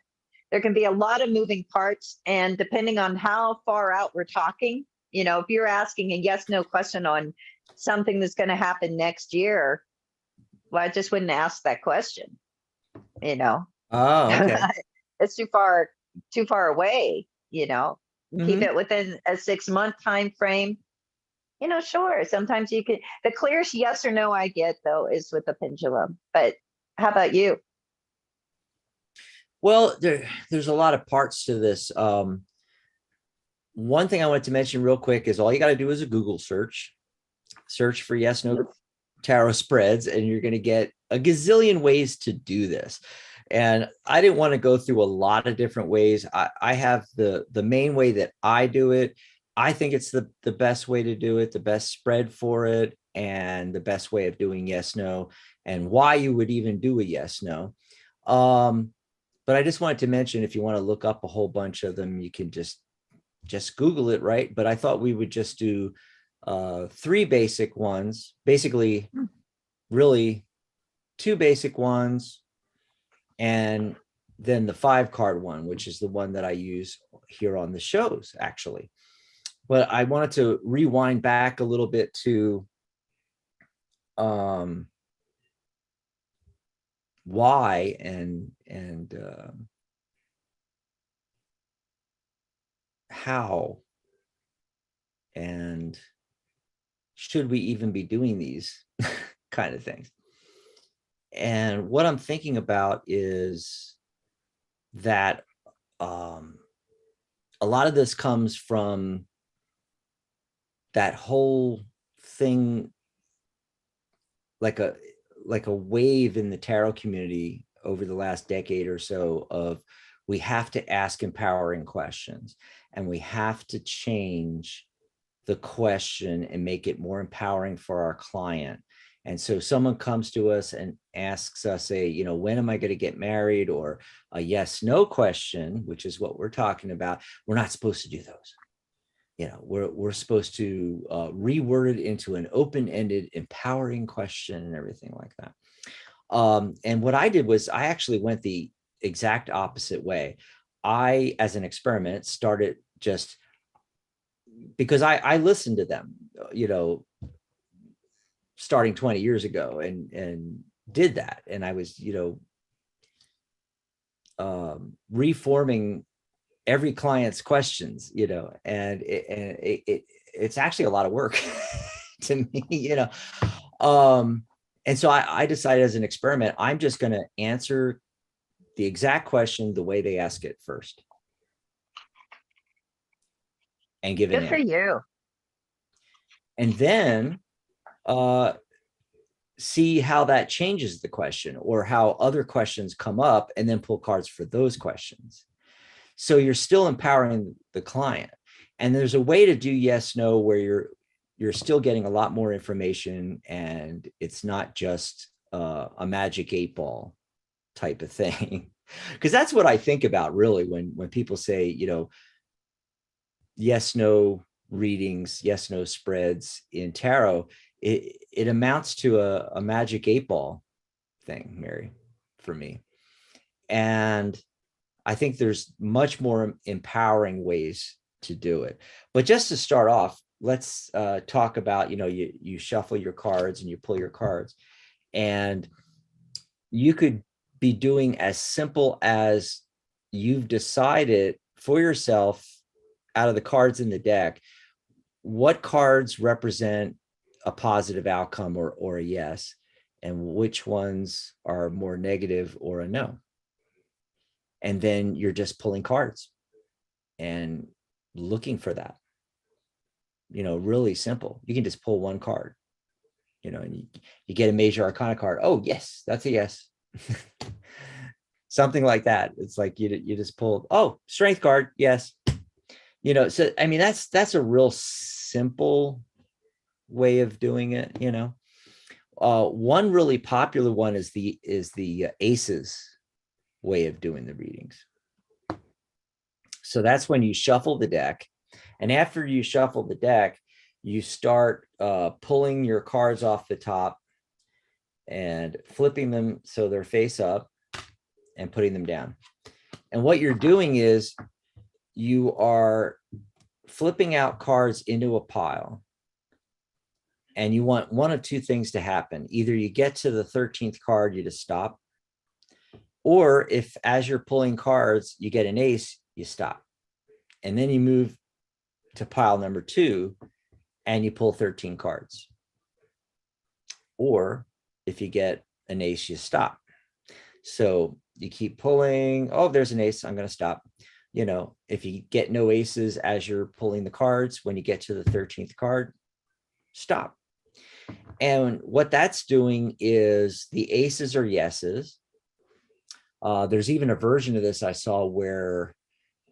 There can be a lot of moving parts, and depending on how far out we're talking, if you're asking a yes no question on something that's going to happen next year, well, I just wouldn't ask that question.
Oh, okay.
It's too far away. Keep it within a 6-month time frame. Sure, sometimes you can. The clearest yes or no I get though is with the pendulum. But how about you?
Well, there's a lot of parts to this. One thing I wanted to mention real quick is all you got to do is a Google search for yes, no tarot spreads, and you're going to get a gazillion ways to do this. And I didn't want to go through a lot of different ways. I have the main way that I do it. I think it's the best way to do it, the best spread for it, and the best way of doing yes, no, and why you would even do a yes, no. But I just wanted to mention, if you want to look up a whole bunch of them, you can just Google it, right? But I thought we would just do 3 basic ones, basically, really 2 basic ones, and then the 5-card one, which is the one that I use here on the shows, actually. But I wanted to rewind back a little bit to why and how and should we even be doing these kind of things. And what I'm thinking about is that a lot of this comes from that whole thing, like a wave in the tarot community over the last decade or so of, we have to ask empowering questions, and we have to change the question and make it more empowering for our client. And so someone comes to us and asks us when am I going to get married, or a yes, no question, which is what we're talking about. We're not supposed to do those. We're supposed to reword it into an open-ended, empowering question and everything like that. And what I did was I actually went the exact opposite way. I, as an experiment, started just because I listened to them, starting 20 years ago, and did that. And I was, reforming every client's questions, and it's actually a lot of work to me, And so I decided as an experiment, I'm just going to answer the exact question the way they ask it first and give an
Good for
answer.
you.
And then see how that changes the question or how other questions come up, and then pull cards for those questions. So you're still empowering the client. And there's a way to do yes, no, where you're still getting a lot more information, and it's not just a magic 8-ball type of thing. Because that's what I think about really when people say, you know, yes, no readings, yes, no spreads in tarot. It amounts to a magic 8-ball thing, Mary, for me. And I think there's much more empowering ways to do it. But just to start off, let's talk about, you know, you shuffle your cards and you pull your cards, and you could be doing as simple as you've decided for yourself out of the cards in the deck, what cards represent a positive outcome or a yes, and which ones are more negative or a no. And then you're just pulling cards and looking for that. You know, really simple. You can just pull one card, you know, and you get a major arcana card. Oh, yes, that's a yes. Something like that. It's like you just pulled, oh, strength card, yes. You know, so I mean, that's a real simple way of doing it, you know. One really popular one is the aces way of doing the readings. So that's when you shuffle the deck, and after you shuffle the deck, you start pulling your cards off the top and flipping them so they're face up and putting them down. And what you're doing is you are flipping out cards into a pile, and you want one of two things to happen. Either you get to the 13th card, you just stop, or if as you're pulling cards, you get an ace, you stop. And then you move to pile number 2 and you pull 13 cards. Or if you get an ace, you stop. So you keep pulling. Oh, there's an ace, I'm going to stop. You know, if you get no aces as you're pulling the cards, when you get to the 13th card, stop. And what that's doing is the aces are yeses. There's even a version of this I saw where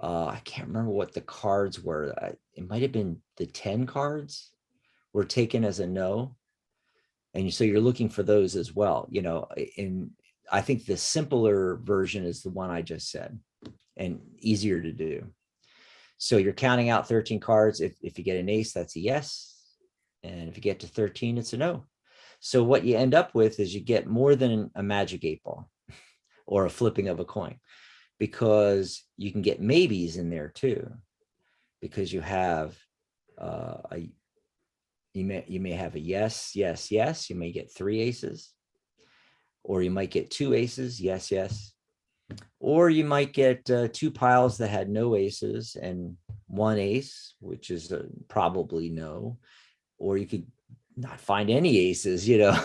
I can't remember what the cards were. It might have been the 10 cards were taken as a no. And so you're looking for those as well, you know. And I think the simpler version is the one I just said, and easier to do. So you're counting out 13 cards. If you get an ace, that's a yes. And if you get to 13, it's a no. So what you end up with is you get more than a magic 8-ball or a flipping of a coin, because you can get maybes in there too, because you have you may have a yes, yes, yes. You may get 3 aces, or you might get 2 aces, yes, yes. Or you might get 2 piles that had no aces and 1 ace, which is probably no. Or you could not find any aces, you know.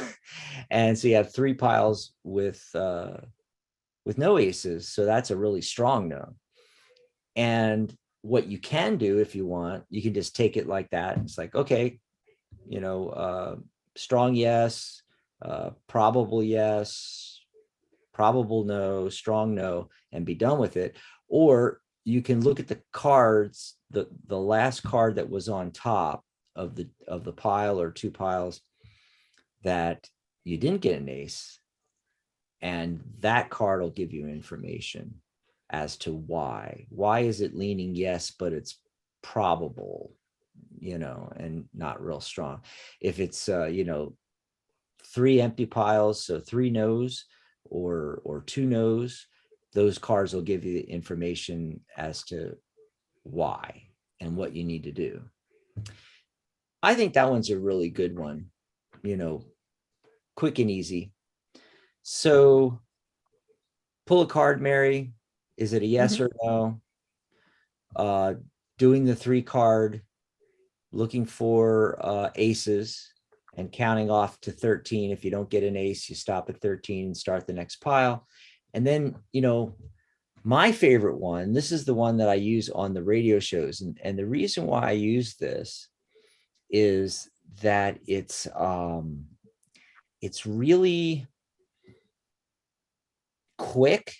And so you have 3 piles with no aces. So that's a really strong no. And what you can do, if you want, you can just take it like that. It's like, okay, you know, strong yes, probable yes, probable no, strong no, and be done with it. Or you can look at the cards, the last card that was on top of the pile or 2 piles that you didn't get an ace, and that card will give you information as to why is it leaning yes, but it's probable, you know, and not real strong. If it's you know, 3 empty piles, so 3 no's or 2 no's, those cards will give you the information as to why and what you need to do. I think that one's a really good one, you know, quick and easy. So pull a card, Mary. Is it a yes or no? Doing the 3 card, looking for aces and counting off to 13. If you don't get an ace, you stop at 13 and start the next pile. And then, my favorite one, this is the one that I use on the radio shows. And the reason why I use this is that it's really quick.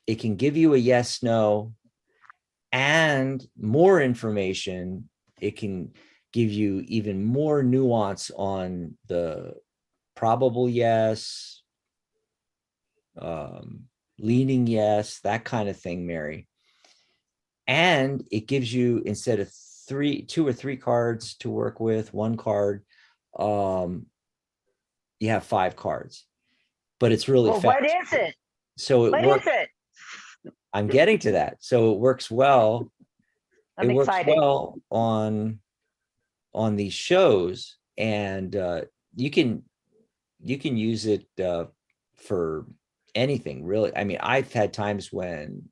It can give you a yes, no, and more information. It can give you even more nuance on the probable yes, leaning yes, that kind of thing, Mary. And it gives you, instead of 2 or 3 cards to work with, 1 card, you have 5 cards, but it's really fast.
What is it?
So it
What
works.
is it?
I'm getting to that. So it works well.
I'm
It
excited.
works well on these shows, and you can use it for anything, really. I mean, I've had times when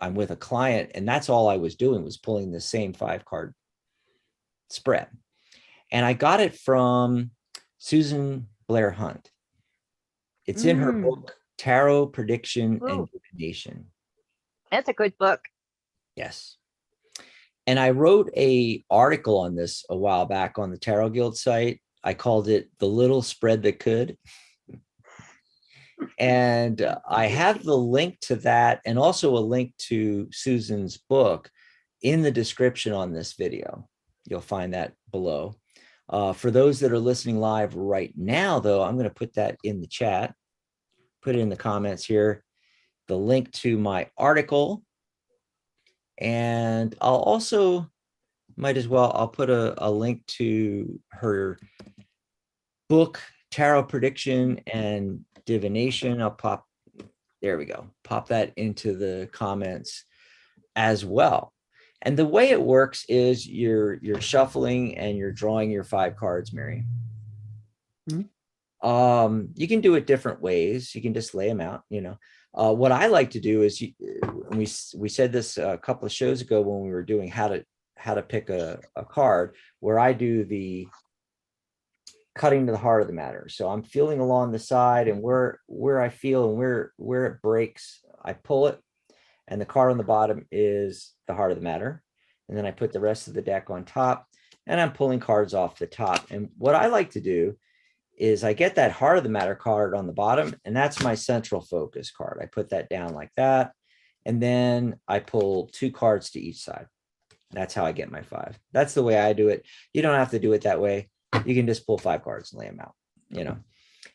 I'm with a client and that's all I was doing was pulling the same 5-card spread. And I got it from Susyn Blair-Hunt. It's in her book, Tarot Prediction and Divination.
That's a good book.
Yes. And I wrote an article on this a while back on the Tarot Guild site. I called it The Little Spread That Could. And I have the link to that, and also a link to Susyn's book in the description on this video. You'll find that below. For those that are listening live right now, though, I'm going to put that in the chat, put it in the comments here, the link to my article. And I'll also, I'll put a link to her book, Tarot Prediction and Divination. I'll there we go, pop that into the comments as well. And the way it works is you're shuffling and you're drawing your 5 cards, Mary. You can do it different ways. You can just lay them out, What I like to do is, we said this a couple of shows ago when we were doing how to pick a card, where I do the cutting to the heart of the matter. So I'm feeling along the side, and where I feel and where it breaks, I pull it, and the card on the bottom is the heart of the matter. And then I put the rest of the deck on top, and I'm pulling cards off the top. And what I like to do is I get that heart of the matter card on the bottom, and that's my central focus card. I put that down like that, and then I pull 2 cards to each side. That's how I get my 5. That's the way I do it. You don't have to do it that way. You can just pull 5 cards and lay them out,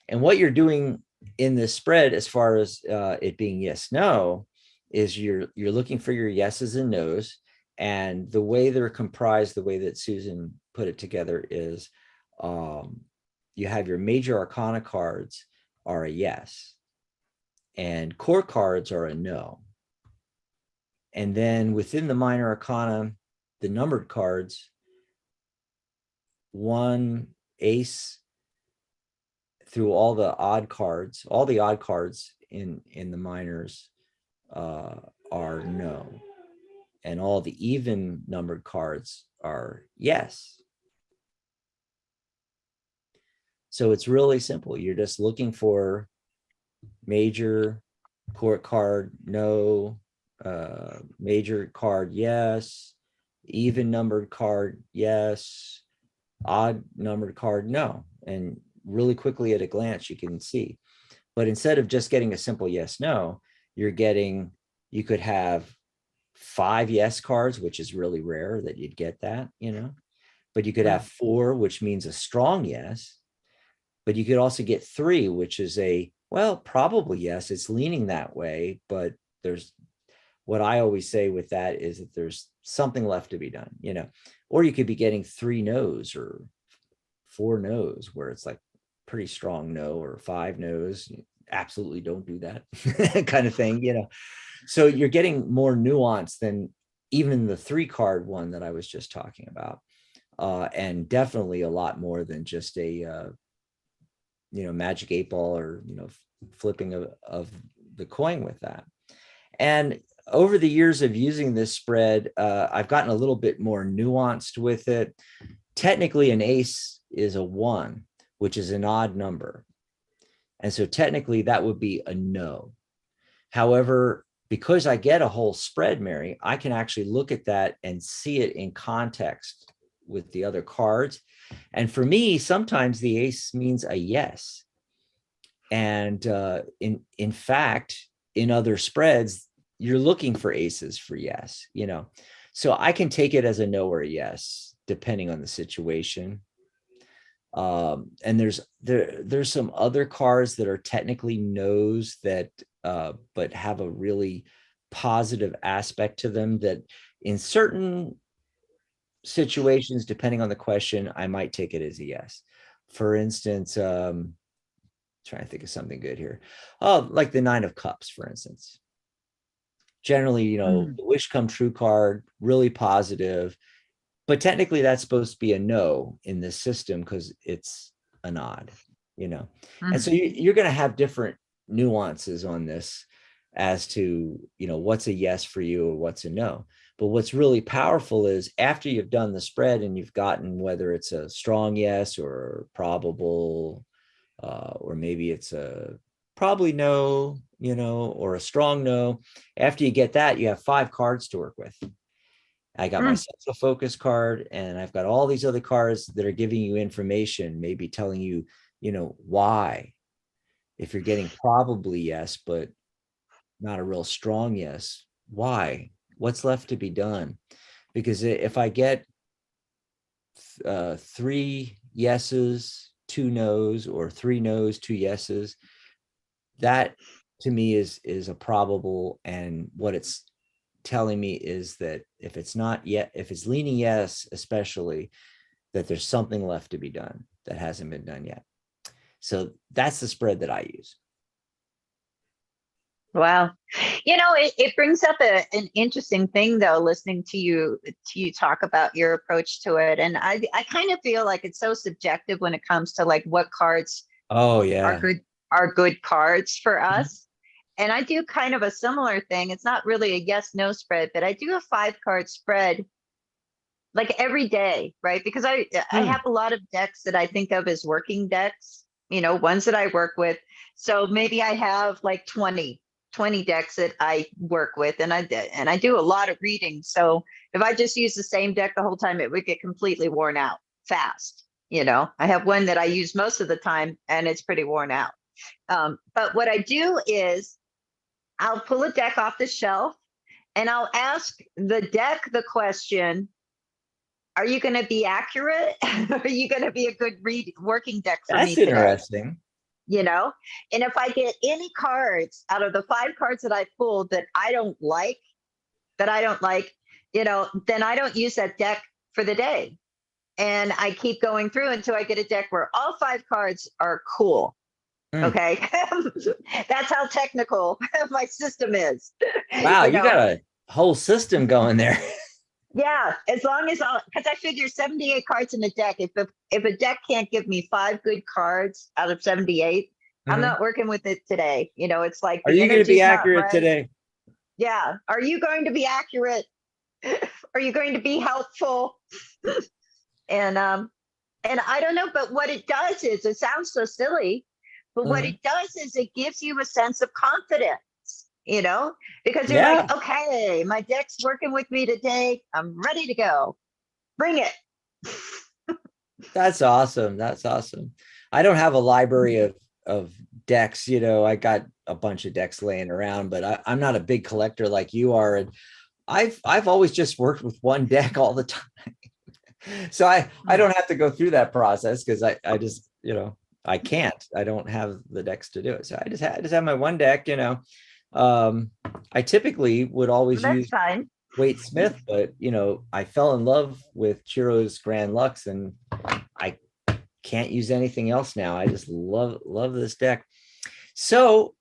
And what you're doing in this spread, as far as it being yes, no, is you're looking for your yeses and nos. And the way they're comprised, the way that Susyn put it together is, you have your major arcana cards are a yes, and core cards are a no. And then within the minor arcana, the numbered cards, 1 ace through all the odd cards in the minors are no. And all the even numbered cards are yes. So it's really simple. You're just looking for major core card, no, major card, yes, even numbered card, yes, odd numbered card, no. And really quickly at a glance, you can see. But instead of just getting a simple yes, no, you could have 5 yes cards, which is really rare that you'd get that, but you could have 4, which means a strong yes. But you could also get 3, which is probably yes, it's leaning that way, but what I always say with that is that there's something left to be done, or you could be getting 3 no's or 4 no's, where it's like pretty strong no, or 5 no's. Absolutely don't do that kind of thing, So you're getting more nuance than even the 3-card one that I was just talking about. And definitely a lot more than just a, magic 8 ball, or, flipping of the coin with that. And over the years of using this spread, I've gotten a little bit more nuanced with it. Technically, an ace is a 1, which is an odd number. And so technically that would be a no. However, because I get a whole spread, Mary, I can actually look at that and see it in context with the other cards. And for me, sometimes the ace means a yes. And in fact, in other spreads, you're looking for aces for yes, you know. So I can take it as a no or a yes, depending on the situation. And there's some other cards that are technically no's that but have a really positive aspect to them that in certain situations, depending on the question, I might take it as a yes. For instance, trying to think of something good here. Oh, like the 9 of Cups, for instance. Generally, you know, the wish come true card, really positive, but technically that's supposed to be a no in this system because it's an odd, you know. And so you're going to have different nuances on this as to, you know, what's a yes for you or what's a no. But what's really powerful is after you've done the spread and you've gotten whether it's a strong yes or probable, or maybe it's a probably no, you know, or a strong no. After you get that, you have 5 cards to work with. I got my central focus card, and I've got all these other cards that are giving you information, maybe telling you, you know, why. If you're getting probably yes, but not a real strong yes, why? What's left to be done? Because if I get 3 yeses, 2 no's, or 3 no's, 2 yeses, that to me is a probable. And what it's telling me is that if it's not yet, if it's leaning yes, especially, that there's something left to be done that hasn't been done yet. So that's the spread that I use.
Wow. You know, it brings up an interesting thing though, listening to you talk about your approach to it. And I kind of feel like it's so subjective when it comes to like what cards are good cards for us. And I do kind of a similar thing. It's not really a yes, no spread, but I do a 5-card spread like every day, right? Because I have a lot of decks that I think of as working decks, you know, ones that I work with. So maybe I have like 20 decks that I work with, and I do a lot of reading. So if I just use the same deck the whole time, it would get completely worn out fast. You know, I have one that I use most of the time and it's pretty worn out. But what I do is I'll pull a deck off the shelf and I'll ask the deck the question, are you going to be accurate? Are you going to be a good working deck for me today?
That's interesting.
You know, and if I get any cards out of the 5 cards that I pulled that I don't like, you know, then I don't use that deck for the day. And I keep going through until I get a deck where all 5 cards are cool. Okay. That's how technical my system is.
Wow, you got a whole system going there.
Yeah, as long as because I figure 78 cards in a deck. If a deck can't give me 5 good cards out of 78, I'm not working with it today. You know, it's like,
are you going to be accurate today?
Yeah. Are you going to be accurate? Are you going to be helpful? And I don't know, but what it does is, it sounds so silly, but what it does is it gives you a sense of confidence. You know, because you're like, okay, my deck's working with me today. I'm ready to go. Bring it.
That's awesome. That's awesome. I don't have a library of decks. You know, I got a bunch of decks laying around, but I'm not a big collector like you are. And I've always just worked with one deck all the time. So I don't have to go through that process because I just, you know, I can't. I don't have the decks to do it. So I just have my one deck, you know. I typically would always use Wade Smith, but you know, I fell in love with Chiro's Grand Lux and I can't use anything else now. I just love this deck. So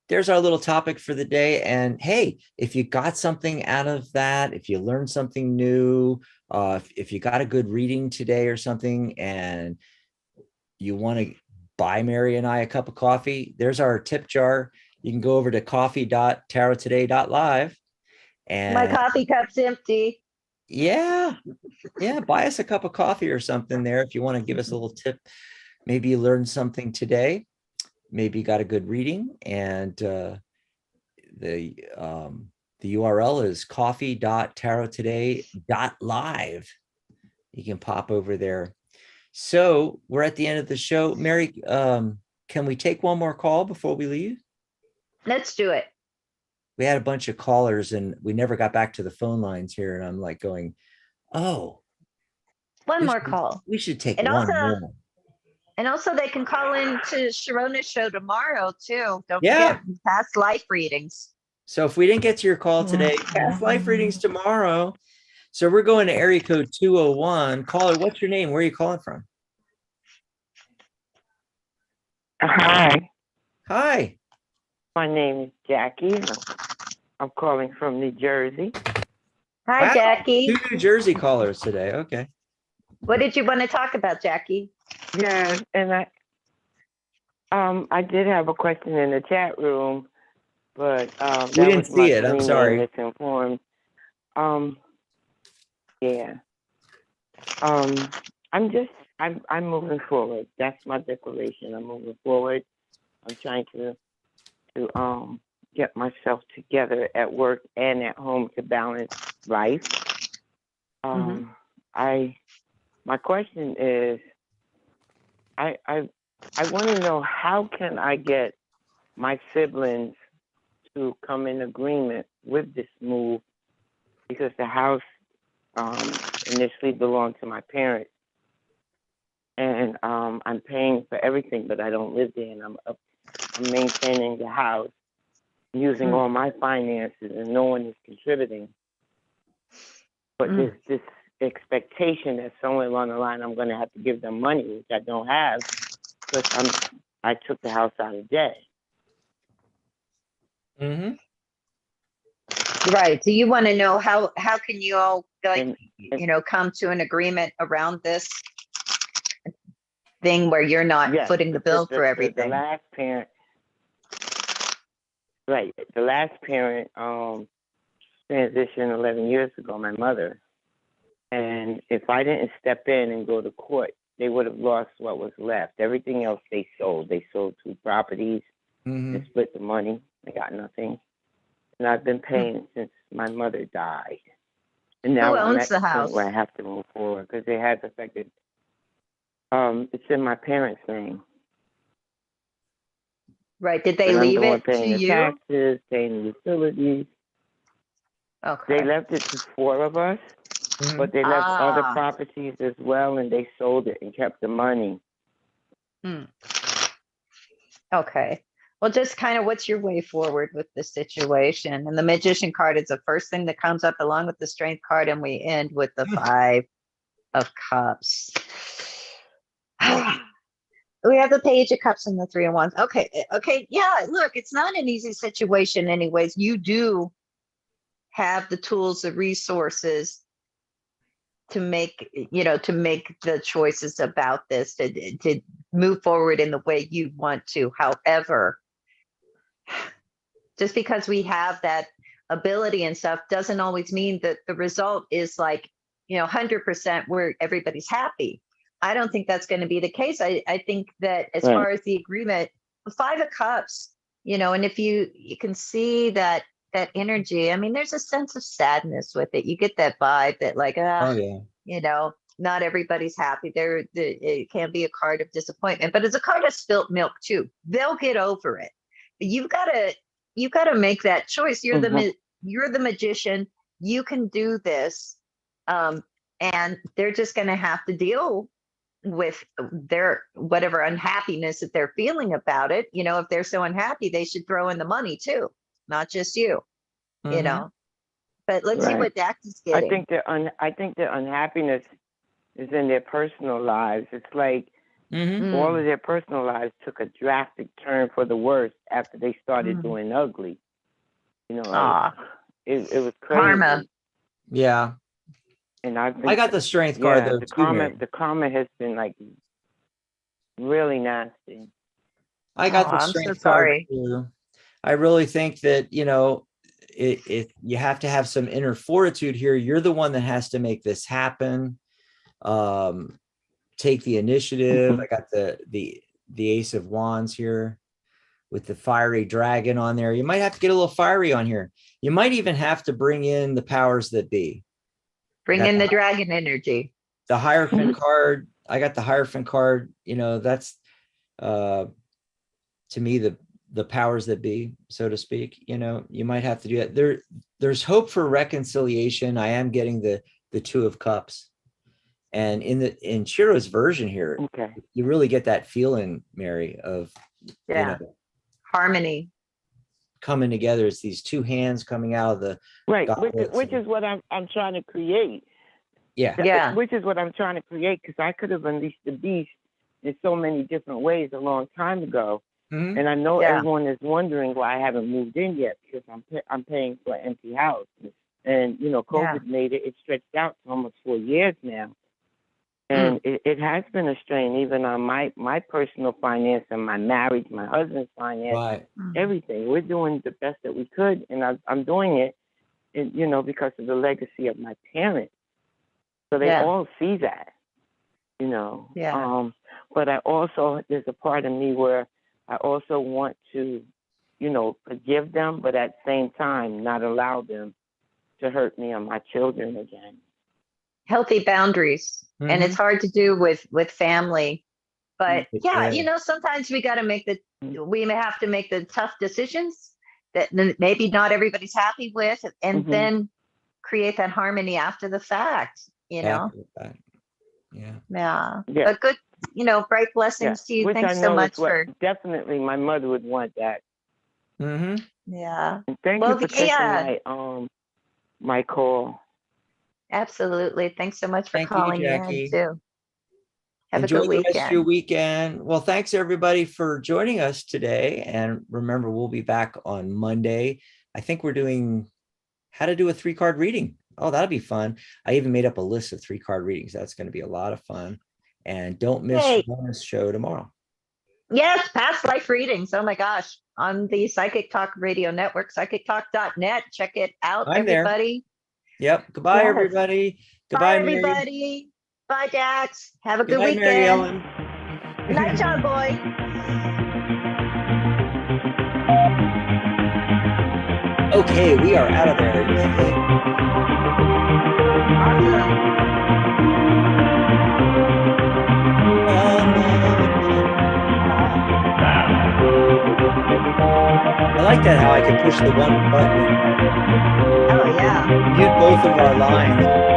there's our little topic for the day. And hey, if you got something out of that, if you learned something new, if you got a good reading today or something, and you want to buy Mary and I a cup of coffee, there's our tip jar. You can go over to coffee.tarottoday.live. And
my coffee cup's empty.
Yeah. Yeah. Buy us a cup of coffee or something there if you want to give us a little tip. Maybe you learned something today. Maybe you got a good reading. And the URL is coffee.tarottoday.live. You can pop over there. So we're at the end of the show. Mary, can we take one more call before we leave?
Let's do it.
We had a bunch of callers and we never got back to the phone lines here. And I'm like going, oh,
One more call.
we should take
And
one
also,
more.
and also they can call in to Sharona's show tomorrow too. Don't
Yeah.
forget past life readings.
So if we didn't get to your call today, past life readings tomorrow. So we're going to area code 201. Caller, what's your name? Where are you calling from?
Hi,
Hi.
my name is Jackie. I'm calling from New Jersey.
Hi,
Wow,
Jackie.
2 New Jersey callers today. Okay.
What did you want to talk about, Jackie?
Yeah, and I did have a question in the chat room, but
We
that
didn't
was my
see it. I'm
being
sorry.
misinformed. Yeah. I'm moving forward. That's my declaration. I'm moving forward. I'm trying to get myself together at work and at home to balance life. My question is, I want to know, how can I get my siblings to come in agreement with this move, because the house initially belonged to my parents, and I'm paying for everything, but I don't live there, and I'm maintaining the house using all my finances, and no one is contributing. But there's this expectation that somewhere along the line I'm going to have to give them money, which I don't have, because I took the house out of debt.
Mm-hmm.
Right. So you want to know how can you all come to an agreement around this thing where you're not footing the bill for everything?
The last parent, right? The last parent transitioned 11 years ago, my mother. And if I didn't step in and go to court, they would have lost what was left. Everything else they sold. They sold 2 properties and split the money. They got nothing. And I've been paying since my mother died. And now
Who
I'm
owns
at
the
the
house?
point where I have to move forward, because it has affected. It's in my parents' name.
Right. Did they
And
leave
I'm the one
it to
paying the
you?
taxes, paying the utilities.
Okay.
They left it to 4 of us, but they left other properties as well, and they sold it and kept the money.
Okay. Well, just kind of what's your way forward with the situation? And the Magician card is the first thing that comes up along with the Strength card, and we end with the 5 of Cups. We have the Page of Cups and the 3 of Wands. Okay. Yeah, look, it's not an easy situation anyways. You do have the tools, the resources to make the choices about this, to move forward in the way you want to. However, just because we have that ability and stuff doesn't always mean that the result is 100% where everybody's happy. I don't think that's going to be the case. I think that as far as the agreement, the 5 of Cups, and if you can see that energy, I mean, there's a sense of sadness with it. You get that vibe that not everybody's happy. It can be a card of disappointment, but it's a card of spilt milk too. They'll get over it. But you've got to make that choice. You're the magician. You can do this. And they're just going to have to deal with their whatever unhappiness that they're feeling about it. If they're so unhappy, they should throw in the money too, not just you. But let's see what Dax is getting.
I think the unhappiness is in their personal lives. It's like all of their personal lives took a drastic turn for the worse after they started doing ugly. It was crazy.
Karma.
Yeah.
And
I got the Strength card though.
The karma has been really nasty.
I got the Strength card too. I really think that you have to have some inner fortitude here. You're the one that has to make this happen. Take the initiative. I got the Ace of Wands here with the fiery dragon on there. You might have to get a little fiery on here. You might even have to bring in the powers that be.
Bring in the dragon energy.
The Hierophant card. I got the Hierophant card. That's to me the powers that be, so to speak. You might have to do that. There's hope for reconciliation. I am getting the Two of Cups. And in Chiro's version here, you really get that feeling, Mary, of
harmony
coming together. It's these two hands coming out of the
which is what I'm trying to create.
Yeah.
Which is what I'm trying to create, because I could have unleashed the beast in so many different ways a long time ago.
Mm-hmm.
And I know everyone is wondering why I haven't moved in yet, because I'm paying for an empty house. And COVID made it stretched out to almost 4 years now. And it has been a strain, even on my personal finance and my marriage, my husband's finance, everything. We're doing the best that we could, and I'm doing it, because of the legacy of my parents. So they all see that, But I also, there's a part of me where I also want to, forgive them, but at the same time, not allow them to hurt me or my children again.
Healthy boundaries.
Mm-hmm.
And it's hard to do with family, but sometimes we got to we may have to make the tough decisions that maybe not everybody's happy with, and then create that harmony after the fact, Yeah. But good, bright blessings to you.
Which
Thanks
I know
so much
is what,
for.
definitely my mother would want that.
Mm-hmm.
Yeah.
And thank you for taking my call.
Absolutely. Thanks so much for
Thank
calling
you,
in
Jackie.
too. Have
Enjoy
a good
the rest of your
weekend.
weekend. Well, thanks everybody for joining us today. And remember, we'll be back on Monday. I think we're doing how to do a 3-card reading. Oh, that'll be fun. I even made up a list of 3-card readings. That's going to be a lot of fun. And don't miss Shimona's show tomorrow.
Yes, past life readings. Oh my gosh. On the Psychic Talk Radio Network, psychictalk.net. Check it out, everybody.
There. Yep. Goodbye, everybody. Goodbye,
Mary. Everybody. Bye, Dax. Have a good weekend.
Mary Ellen.
Good night, John Boy.
Okay, we are out of there. I like that, how I can push the one button.
Oh, yeah.
Mute both of our lines.